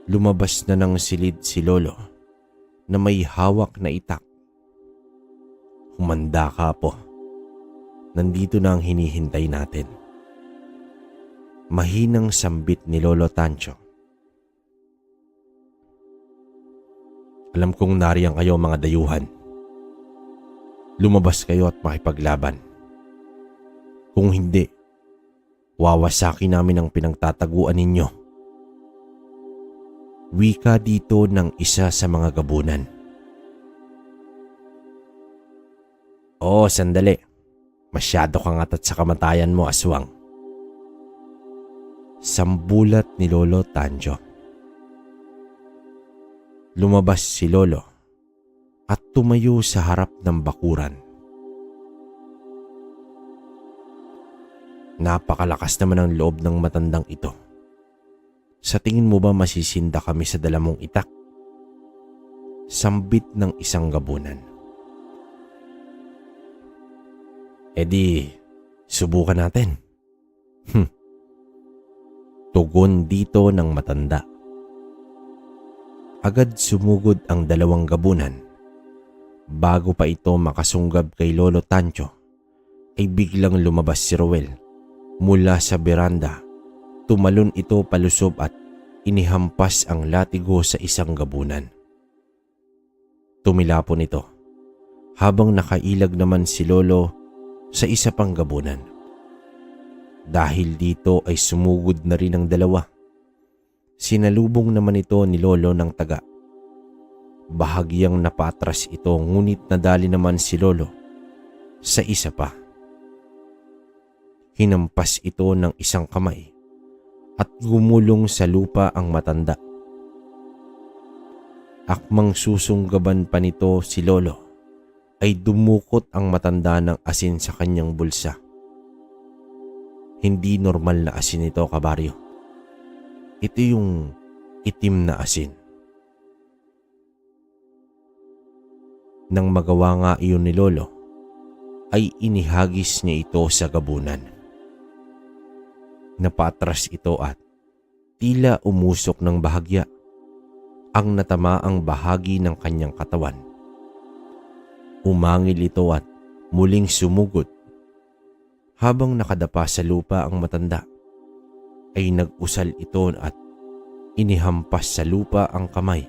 Lumabas na ng silid si Lolo na may hawak na itak. "Humanda ka po. Nandito na ang hinihintay natin." Mahinang sambit ni Lolo Tancho. "Alam kong nariyan kayo mga dayuhan. Lumabas kayo at makipaglaban. Kung hindi, wawasakin namin ang pinagtataguan ninyo." Wika dito ng isa sa mga gabunan. "Oo, sandali. Masyado kang atat sa kamatayan mo, aswang." Sambulat ni Lolo Tancho. Lumabas si Lolo at tumayo sa harap ng bakuran. Napakalakas naman ang loob ng matandang ito. "Sa tingin mo ba masisinda kami sa dala mong itak?" Sambit ng isang gabunan. "E di, subukan natin." Tugon dito ng matanda. Agad sumugod ang 2 gabunan. Bago pa ito makasunggab kay Lolo Tancho, ay biglang lumabas si Roel mula sa beranda. Tumalon ito palusob at inihampas ang latigo sa isang gabunan. Tumilapon ito habang nakailag naman si Lolo sa isa pang gabunan. Dahil dito ay sumugod na rin ang 2. Sinalubong naman ito ni Lolo ng taga. Bahagyang napatras ito ngunit nadali naman si Lolo sa isa pa. Hinampas ito ng isang kamay at gumulong sa lupa ang matanda. Akmang susunggaban pa nito si Lolo ay dumukot ang matanda ng asin sa kanyang bulsa. Hindi normal na asin ito, kabaryo. Ito yung itim na asin. Nang magawa nga iyon ni Lolo, ay inihagis niya ito sa gabunan. Napatras ito at tila umusok ng bahagya ang natamaang bahagi ng kanyang katawan. Umangil ito at muling sumugod. Habang nakadapa sa lupa ang matanda, ay nag-usal ito at inihampas sa lupa ang kamay.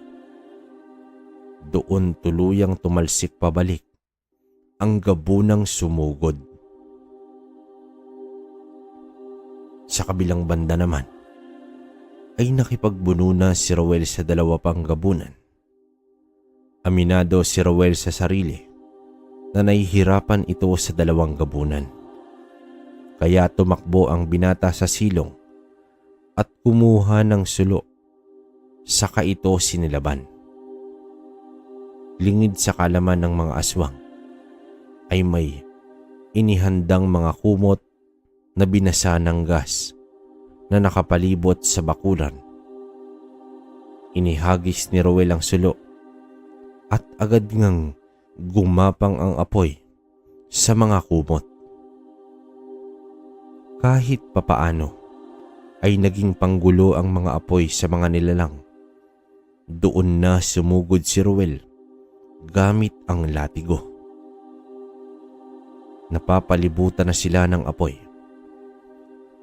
Doon tuluyang tumalsik pabalik ang gabunang sumugod. Sa kabilang banda naman, ay nakipagbuno na si Roel sa dalawa pang gabunan. Aminado si Roel sa sarili na nahihirapan ito sa dalawang gabunan. Kaya tumakbo ang binata sa silong at kumuha ng sulo, saka ito sinilaban. Lingid sa kalaman ng mga aswang ay may inihandang mga kumot na binasa ng gas na nakapalibot sa bakuran. Inihagis ni Roel ang sulo at agad ngang gumapang ang apoy sa mga kumot. Kahit papaano ay naging panggulo ang mga apoy sa mga nilalang. Doon na sumugod si Roel gamit ang latigo. Napapalibutan na sila ng apoy.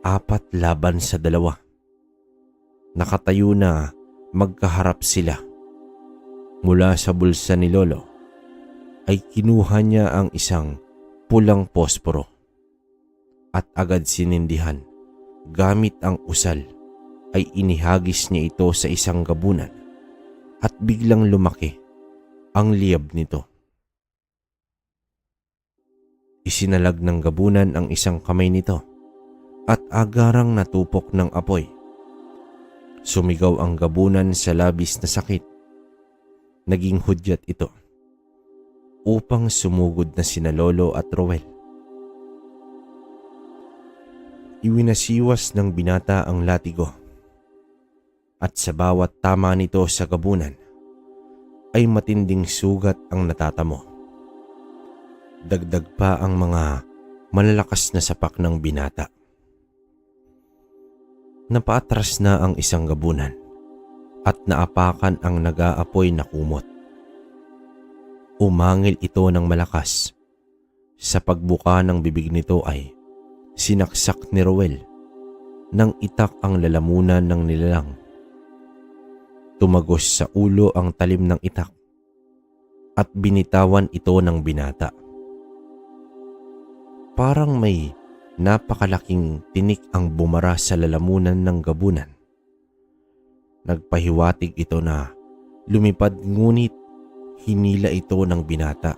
4 laban sa 2. Nakatayo na magkaharap sila. Mula sa bulsa ni Lolo ay kinuha niya ang isang pulang posporo at agad sinindihan. Gamit ang usal ay inihagis niya ito sa isang gabunan at biglang lumaki ang liyab nito. Isinalag ng gabunan ang isang kamay nito at agarang natupok ng apoy. Sumigaw ang gabunan sa labis na sakit. Naging hudyat ito upang sumugod na sina Lolo at Roel. Iwinasiwas ng binata ang latigo at sa bawat tama nito sa gabunan ay matinding sugat ang natatamo. Dagdag pa ang mga malalakas na sapak ng binata. Napaatras na ang isang gabunan at naapakan ang nag-aapoy na kumot. Umangil ito ng malakas. Sa pagbuka ng bibig nito ay sinaksak ni Roel nang itak ang lalamunan ng nilalang. Tumagos sa ulo ang talim ng itak at binitawan ito ng binata. Parang may napakalaking tinik ang bumara sa lalamunan ng gabunan. Nagpahiwatig ito na lumipad ngunit hinila ito ng binata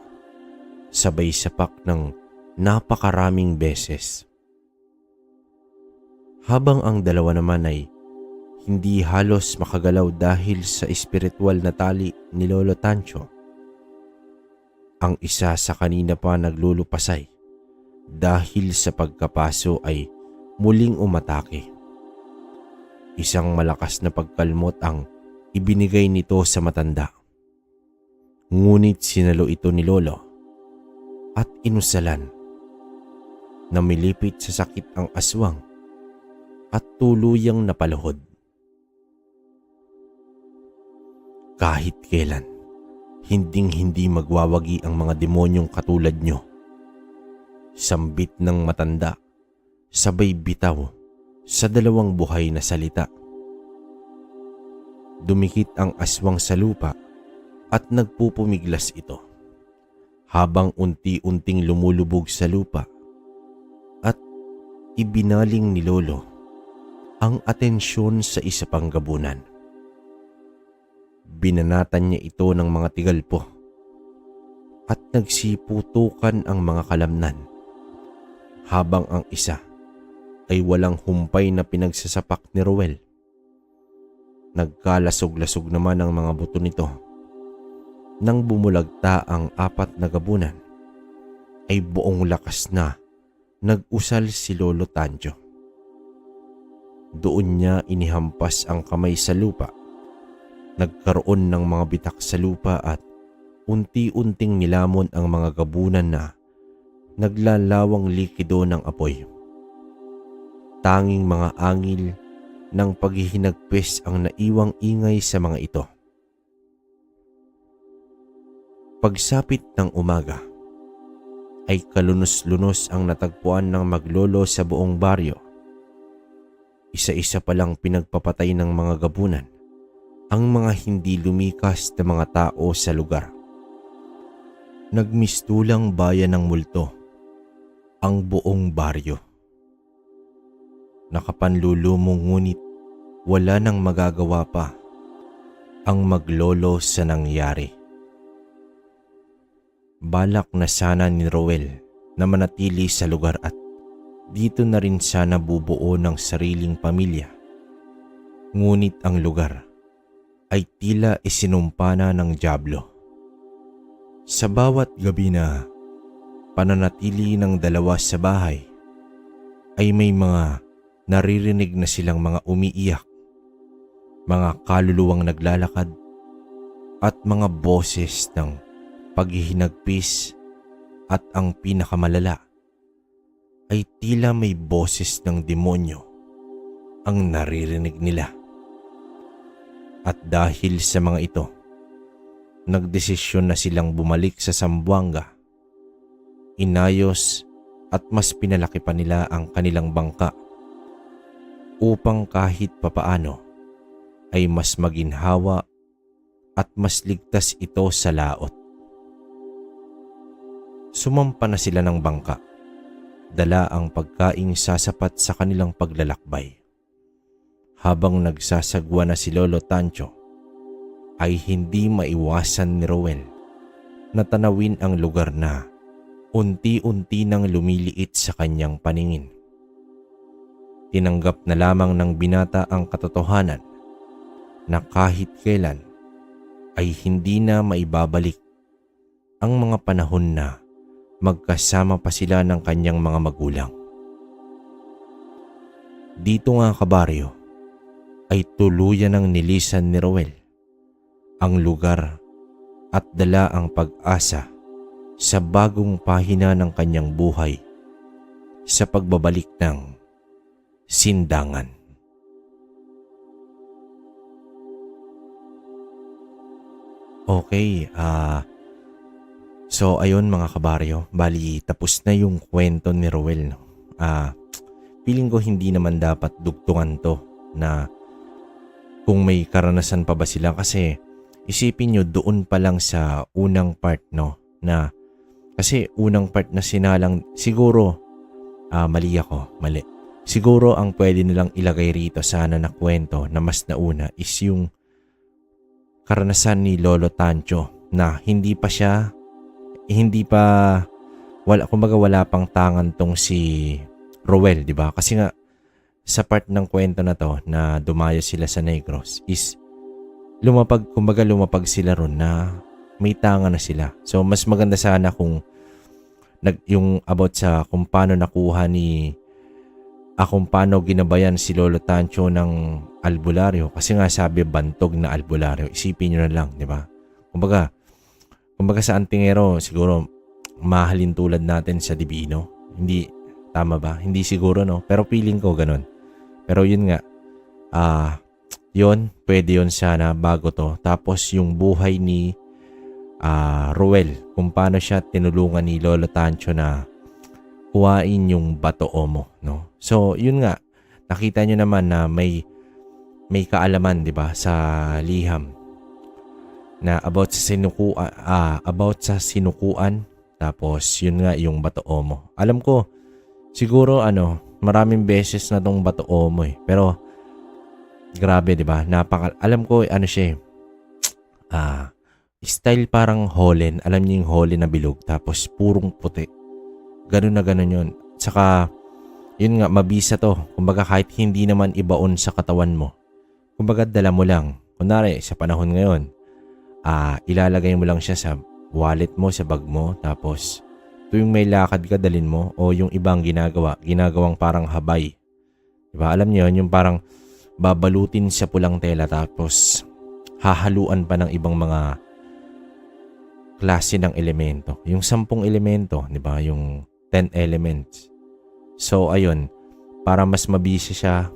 sabay sapak ng napakaraming beses. Habang ang dalawa naman ay hindi halos makagalaw dahil sa espiritual na tali ni Lolo Tancho. Ang isa sa kanina pa naglulupasay dahil sa pagkapaso ay muling umatake. Isang malakas na pagkalmot ang ibinigay nito sa matanda. Ngunit sinalo ito ni Lolo at inusalan. Namilipit sa sakit ang aswang at tuluyang napaluhod. Kahit kailan, hinding-hindi magwawagi ang mga demonyong katulad nyo. Sambit ng matanda, sabay bitaw sa 2 buhay na salita. Dumikit ang aswang sa lupa at nagpupumiglas ito habang unti-unting lumulubog sa lupa at ibinaling ni Lolo ang atensyon sa isa pang gabunan. Binanatan niya ito ng mga tigalpo at nagsiputukan ang mga kalamnan habang ang isa ay walang humpay na pinagsasapak ni Roel. Nagkalasog-lasog naman ang mga buto nito nang bumulagta ang 4 na gabunan ay buong lakas na nag-usal si Lolo Tancho. Doon niya inihampas ang kamay sa lupa. Nagkaroon ng mga bitak sa lupa at unti-unting nilamon ang mga gabunan na naglalawang likido ng apoy. Tanging mga angil ng paghihinagpis ang naiwang ingay sa mga ito. Pagsapit ng umaga ay kalunos-lunos ang natagpuan ng maglolo sa buong baryo. Isa-isa palang pinagpapatay ng mga gabunan ang mga hindi lumikas na mga tao sa lugar. Nagmistulang bayan ng multo ang buong baryo. Nakapanlulumong ngunit wala nang magagawa pa ang maglolo sa nangyari. Balak na sana ni Roel na manatili sa lugar at dito na rin sana bubuo ng sariling pamilya. Ngunit ang lugar ay tila isinumpa na ng dyablo. Sa bawat gabi na pananatili ng dalawa sa bahay ay may mga naririnig na silang mga umiiyak, mga kaluluwang naglalakad at mga boses ng paghihinagpis at ang pinakamalala ay tila may boses ng demonyo ang naririnig nila. At dahil sa mga ito, nagdesisyon na silang bumalik sa Zamboanga. Inayos at mas pinalaki pa nila ang kanilang bangka upang kahit papaano ay mas maginhawa at mas ligtas ito sa laot. Sumampa na sila ng bangka, dala ang pagkaing sasapat sa kanilang paglalakbay. Habang nagsasagwa na si Lolo Tancho, ay hindi maiwasan ni Roel na tanawin ang lugar na unti-unti nang lumiliit sa kanyang paningin. Tinanggap na lamang ng binata ang katotohanan na kahit kailan ay hindi na maibabalik ang mga panahon na magkasama pa sila ng kanyang mga magulang. Dito nga kabaryo ay tuluyan ng nilisan ni Roel ang lugar at dala ang pag-asa sa bagong pahina ng kanyang buhay sa pagbabalik ng Sindangan. Okay, so ayun mga kabaryo, bali tapos na yung kwento ni Roel. No? Feeling ko hindi naman dapat dugtungan to na kung may karanasan pa ba sila, kasi isipin nyo doon pa lang sa unang part, no, na kasi unang part na sinalang, siguro mali. Siguro ang pwede nilang ilagay rito sana na kwento na mas nauna is yung karanasan ni Lolo Tancho na kumbaga wala pang tangan tong si Roel, di ba? Kasi nga sa part ng kwento na to na dumayo sila sa Negros is lumapag sila ron na may tanga na sila. So mas maganda sana kung yung about sa kung paano paano ginabayan si Lolo Tancho ng albularyo, kasi nga sabi bantog na albularyo. Isipin nyo na lang, di ba? Kumbaga sa Antingero siguro mahalin tulad natin sa Divino. Hindi, tama ba? Hindi siguro, no? Pero feeling ko ganun. Pero yun nga, yun, pwede yun sana bago to. Tapos yung buhay ni Roel, kung paano siya tinulungan ni Lolo Tancho na kuhain yung Bato Omo, no? So, yun nga, nakita nyo naman na may kaalaman, di ba, sa liham na about sa sinukuan. Tapos yun nga yung Bato Omo. Alam ko siguro maraming beses na tong Bato Omo eh. Pero grabe, 'di ba? Alam ko siya style parang holen. Alam niyo yung holen na bilog tapos purong puti. Ganun na ganun yun. Saka yun nga, mabisa to. Kumbaga kahit hindi naman ibaon sa katawan mo, kumbaga dala mo lang. Kunwari sa panahon ngayon, ilalagay mo lang siya sa wallet mo, sa bag mo, tapos tuwing may lakad ka dalin mo o yung ibang ginagawang parang habay. Diba? Alam niyo yung parang babalutin sa pulang tela tapos hahaluan pa ng ibang mga klase ng elemento. Yung 10 elemento, diba? Yung 10 elements. So, ayun, para mas mabisa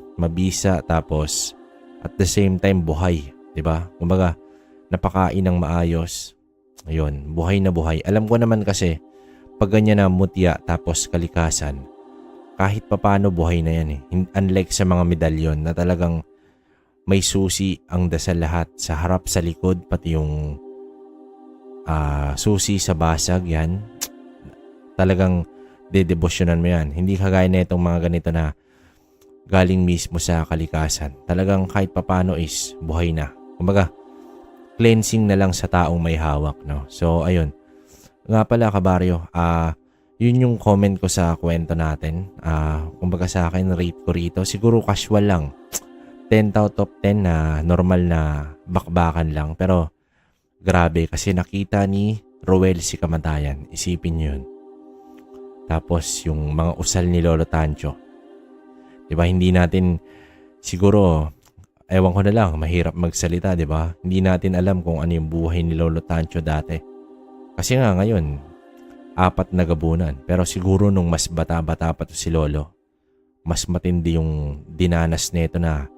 tapos at the same time buhay, 'di ba? Kumbaga, napakain ng maayos. Ayun, buhay na buhay. Alam ko naman kasi pag ganyan na mutya tapos kalikasan, kahit papano buhay na yan eh. Unlike sa mga medalyon na talagang may susi ang dasal lahat sa harap, sa likod, pati yung susi sa basag yan. Talagang dedebosyonan mo yan. Hindi kagaya na itong mga ganito na galing mismo sa kalikasan. Talagang kahit papano is buhay na. Kumbaga, cleansing na lang sa taong may hawak, no? So, ayun. Nga pala, kabaryo, yun yung comment ko sa kwento natin. Kumbaga sa akin, rate ko rito. Siguro casual lang. 10 out of 10 na normal na bakbakan lang. Pero, grabe kasi nakita ni Roel si kamatayan. Isipin yun. Tapos, yung mga usal ni Lolo Tancho. Diba, hindi natin siguro, ewan ko na lang, mahirap magsalita, diba? Hindi natin alam kung ano yung buhay ni Lolo Tancho dati. Kasi nga ngayon, 4 na gabunan. Pero siguro nung mas bata-bata pa to si Lolo, mas matindi yung dinanas nito na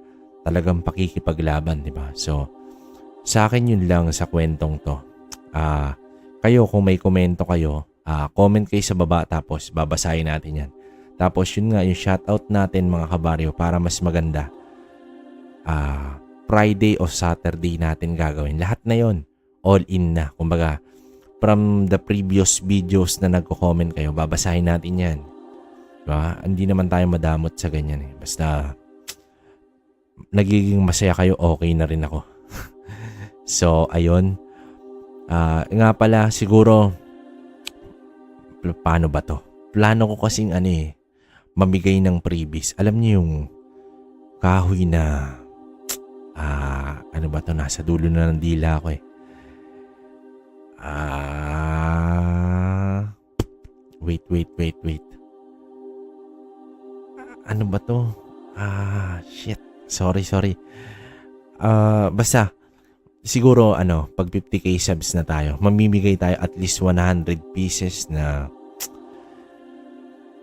talagang pakikipaglaban, diba? So, sa akin yun lang sa kwentong to. Kayo, kung may komento kayo, comment kayo sa baba tapos babasahin natin yan. Tapos yun nga, yung shoutout natin mga kabaryo para mas maganda. Friday o Saturday natin gagawin. Lahat na yon, all in na. Kumbaga, from the previous videos na nagko-comment kayo, babasahin natin yan. Diba? Hindi naman tayo madamot sa ganyan eh. Basta, nagiging masaya kayo, okay na rin ako. So, ayun. Nga pala, siguro, paano ba to? Plano ko kasing mamigay ng freebies. Alam niyo yung kahoy na ano ba to? Nasa dulo na ng dila ko eh. Wait. Ano ba to? Shit. Sorry. Basta siguro pag 50k subs na tayo, mamimigay tayo at least 100 pieces na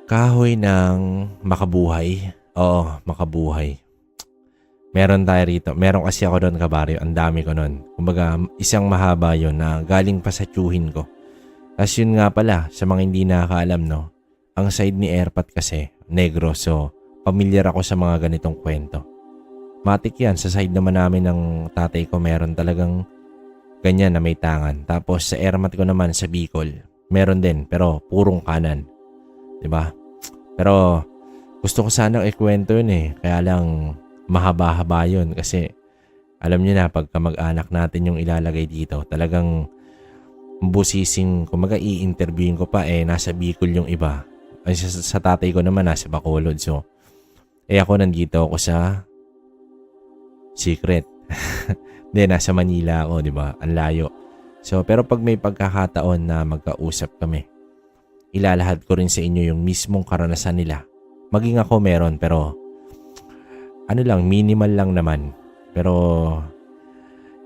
kahoy ng makabuhay. Oo, makabuhay. Meron tayo rito. Meron kasi ako doon, kabaryo. Ang dami ko doon. Kumbaga, isang mahaba yon na galing pa sa tsuhin ko. Tapos yun nga pala, sa mga hindi nakakaalam, no? Ang side ni Airpat kasi, negro. So, familiar ako sa mga ganitong kwento. Matik yan. Sa side naman namin ng tatay ko, meron talagang ganyan na may tangan. Tapos sa Airmat ko naman, sa Bicol, meron din. Pero purong kanan. Diba? Pero gusto ko sanang ikwento yun eh. Kaya lang mahaba-haba yun. Kasi alam niyo na pagka mag-anak natin yung ilalagay dito, talagang busising, kumaga i-interviewin ko pa nasa Bicol yung iba. Ay, sa tatay ko naman nasa Bacolod. So, ako nandito ako sa secret. Hindi, nasa Manila ako, diba? Ang layo. So, pero pag may pagkakataon na magkausap kami, ilalahad ko rin sa inyo yung mismong karanasan nila. Maging ako meron, pero minimal lang naman. Pero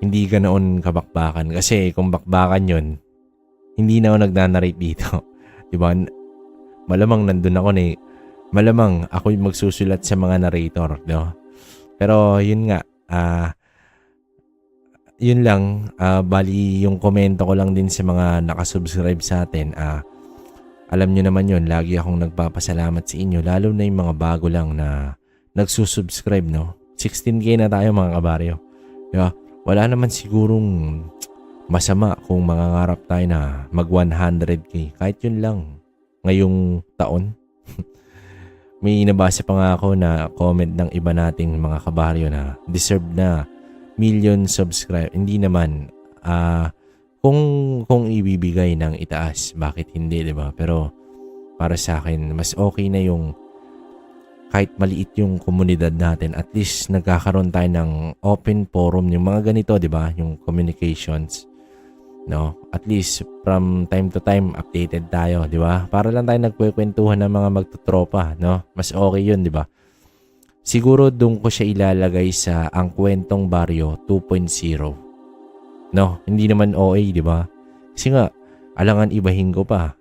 hindi ganoon kabakbakan. Kasi kung bakbakan yun, hindi na ako nagna-narrate dito. Diba? Malamang nandun ako malamang ako yung magsusulat sa mga narrator. No? Pero yun nga, yun lang. Bali yung komento ko lang din sa mga nakasubscribe sa atin. Alam nyo naman yun, lagi akong nagpapasalamat sa inyo. Lalo na yung mga bago lang na nagsusubscribe, no? 16k na tayo mga kabaryo. Diba? Wala naman sigurong masama kung mangangarap tayo na mag 100k. Kahit yun lang. Ngayong taon. May nabasa pa nga ako na comment ng iba nating mga kabaryo na deserve na million subscribe. Hindi naman. Kung ibibigay ng itaas, bakit hindi, di ba? Pero para sa akin, mas okay na yung kahit maliit yung komunidad natin, at least nagkakaroon tayo ng open forum, yung mga ganito, di ba? Yung communications. no? At least from time to time updated tayo, di ba? Para lang tayo nagkukwentuhan ng mga magtutropa, no? Mas okay 'yun, di ba? Siguro doon ko siya ilalagay sa Ang Kwentong Baryo 2.0. No, hindi naman OA, di ba? Kasi nga, alangan ibahin ko pa.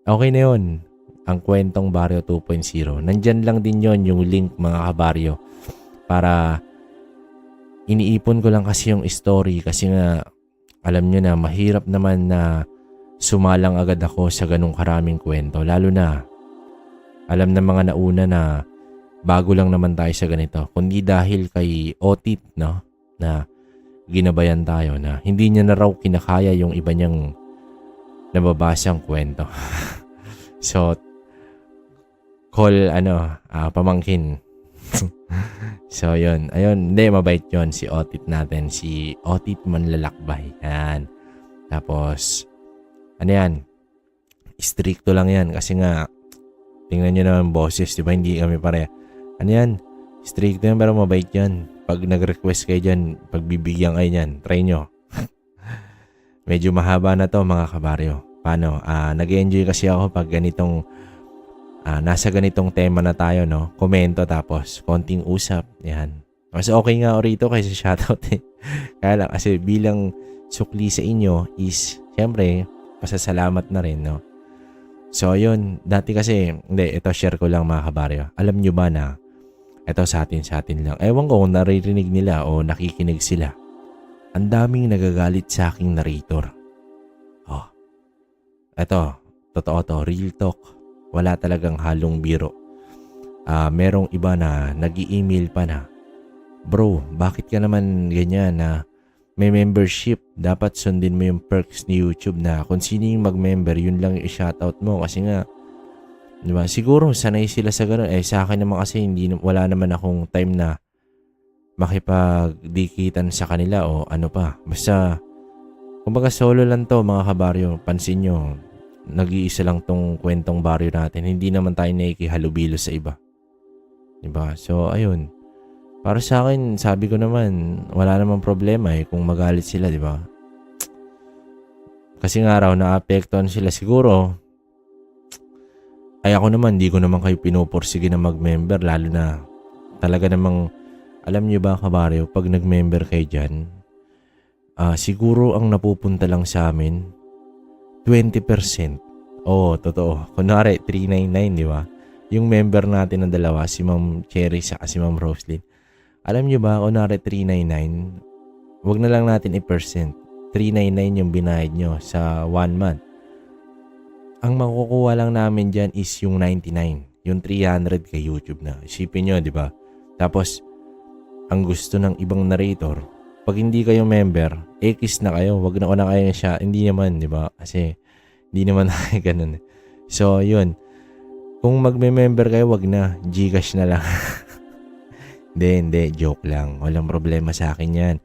Okay na 'yon. Ang Kwentong Baryo 2.0. Nandyan lang din yon yung link mga kabaryo. Para iniipon ko lang kasi yung story kasi nga alam nyo na mahirap naman na sumalang agad ako sa ganung karaming kwento. Lalo na alam ng mga nauna na bago lang naman tayo sa ganito. Kundi dahil kay Otit, no? Na ginabayan tayo na hindi niya na raw kinakaya yung iba niyang nababasang kwento. So, call pamangkin. So, yun. Ayun, hindi, mabait yun. Si Otit natin. Si Otit Manlalakbay. Yan. Tapos, stricto lang yan. Kasi nga, tingnan nyo naman boses, di ba? Hindi kami pare. Stricto yan, pero mabait yan. Pag nag-request kayo dyan, pagbibigyan kayo dyan, try nyo. Medyo mahaba na to mga kabaryo. Paano? Nag-enjoy kasi ako pag ganitong nasa ganitong tema na tayo, no? Komento tapos konting usap. Yan. Mas okay nga rito kaysa shoutout eh. Kaya lang kasi bilang sukli sa inyo is syempre pasasalamat na rin, no? So yun, dati kasi ito share ko lang mga kabaryo. Alam nyo ba na ito sa atin lang. Ewan ko kung naririnig nila o nakikinig sila. Ang daming nagagalit sa aking narrator. Ito, totoo to, real talk. Wala talagang halong biro. Merong iba na nag-i-email pa na, bro, bakit ka naman ganyan na may membership? Dapat sundin mo yung perks ni YouTube na kung sino yung mag-member, yun lang yung i-shoutout mo. Kasi nga, di ba? Siguro sanay sila sa gano'n. Sa akin naman kasi wala naman akong time na makipagdikitan sa kanila o ano pa. Basta, kumbaga solo lang to mga kabaryo. Pansin nyo, nag-iisa lang tong kwentong baryo natin. Hindi naman tayo nakikihalubilo sa iba. Diba? So, ayun. Para sa akin, sabi ko naman, wala namang problema kung magalit sila, diba? Kasi nga raw, naapektuhan sila siguro. Ay ako naman, di ko naman kayo pinupursige na mag-member. Lalo na, talaga namang, alam nyo ba kabaryo, pag nag-member kayo dyan, siguro ang napupunta lang sa amin, 20%. Oo, totoo. Kunwari, 399, di ba? Yung member natin ng dalawa, si Ma'am Cherry sa si Ma'am Roslyn. Alam nyo ba, kunwari 399, wag na lang natin i-percent. 399 yung binayad nyo sa 1 month. Ang makukuha lang namin dyan is yung 99. Yung 300 kay YouTube na. Isipin nyo, di ba? Tapos, ang gusto ng ibang narrator, pag hindi kayo member, X na kayo. Wag na ko na kayo siya. Hindi naman, di ba? Kasi, hindi naman tayo ganun. So, yun. Kung magme-member kayo, wag na. Gcash na lang. Hindi. Joke lang. Walang problema sa akin yan.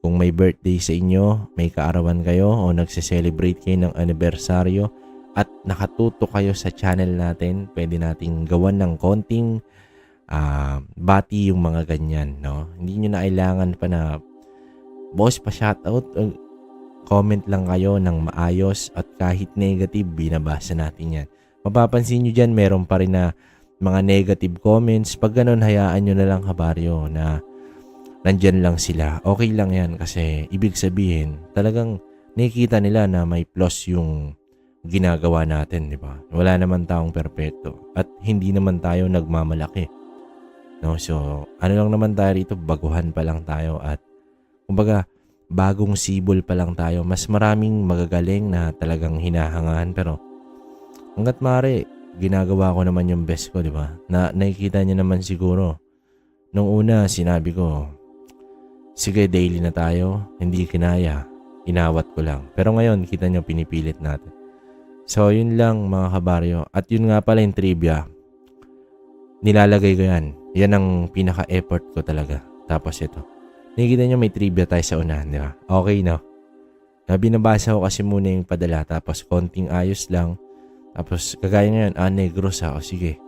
Kung may birthday sa inyo, may kaarawan kayo, o nagse-celebrate kayo ng anibersaryo, at nakatuto kayo sa channel natin, pwede nating gawan ng konting bati yung mga ganyan, no? Hindi nyo na kailangan pa na boss, pa-shoutout, comment lang kayo ng maayos at kahit negative, binabasa natin yan. Mapapansin nyo dyan, meron pa rin na mga negative comments. Pag ganun, hayaan nyo na lang kabaryo na nandyan lang sila. Okay lang yan kasi ibig sabihin, talagang nakikita nila na may plus yung ginagawa natin, di ba? Wala naman taong perpekto at hindi naman tayo nagmamalaki. No? So, ano lang naman tayo rito, baguhan pa lang tayo at kumbaga, bagong sibol pa lang tayo. Mas maraming magagaling na talagang hinahangaan. Pero, hanggat maaari, ginagawa ko naman yung best ko, di ba? Na nakikita niyo naman siguro. Nung una, sinabi ko, sige, daily na tayo. Hindi kinaya. Inawat ko lang. Pero ngayon, kita niyo, pinipilit natin. So, yun lang mga kabaryo. At yun nga pala yung trivia. Nilalagay ko yan. Yan ang pinaka-effort ko talaga. Tapos ito. Nakikita nyo may trivia tayo sa unahan, di ba? Okay, no? Binabasa ko kasi muna yung padala, tapos konting ayos lang. Tapos, kagaya ngayon, negros ha. O sige.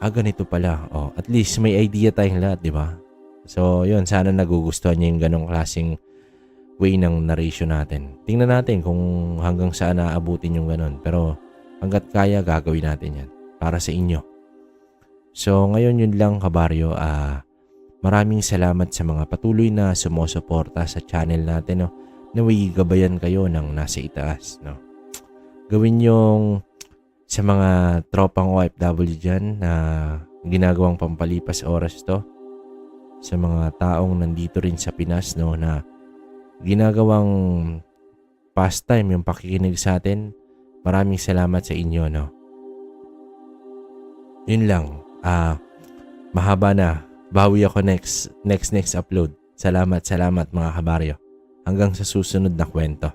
Ganito pala. At least may idea tayong lahat, di ba? So, yun. Sana nagugustuhan nyo yung ganong klaseng way ng narration natin. Tingnan natin kung hanggang saan naabutin yung ganun. Pero hanggat kaya, gagawin natin yan para sa inyo. So ngayon yun lang kabaryo. Maraming salamat sa mga patuloy na sumusuporta sa channel natin. No? Naway gabayan kayo ng nasa itaas. No? Gawin yung sa mga tropang OFW dyan na ginagawang pampalipas oras to. Sa mga taong nandito rin sa Pinas, no, na ginagawang pastime yung pakikinig sa atin. Maraming salamat sa inyo, no. Yun lang. Mahaba na. Bawi ako next upload. Salamat mga kabaryo. Hanggang sa susunod na kwento.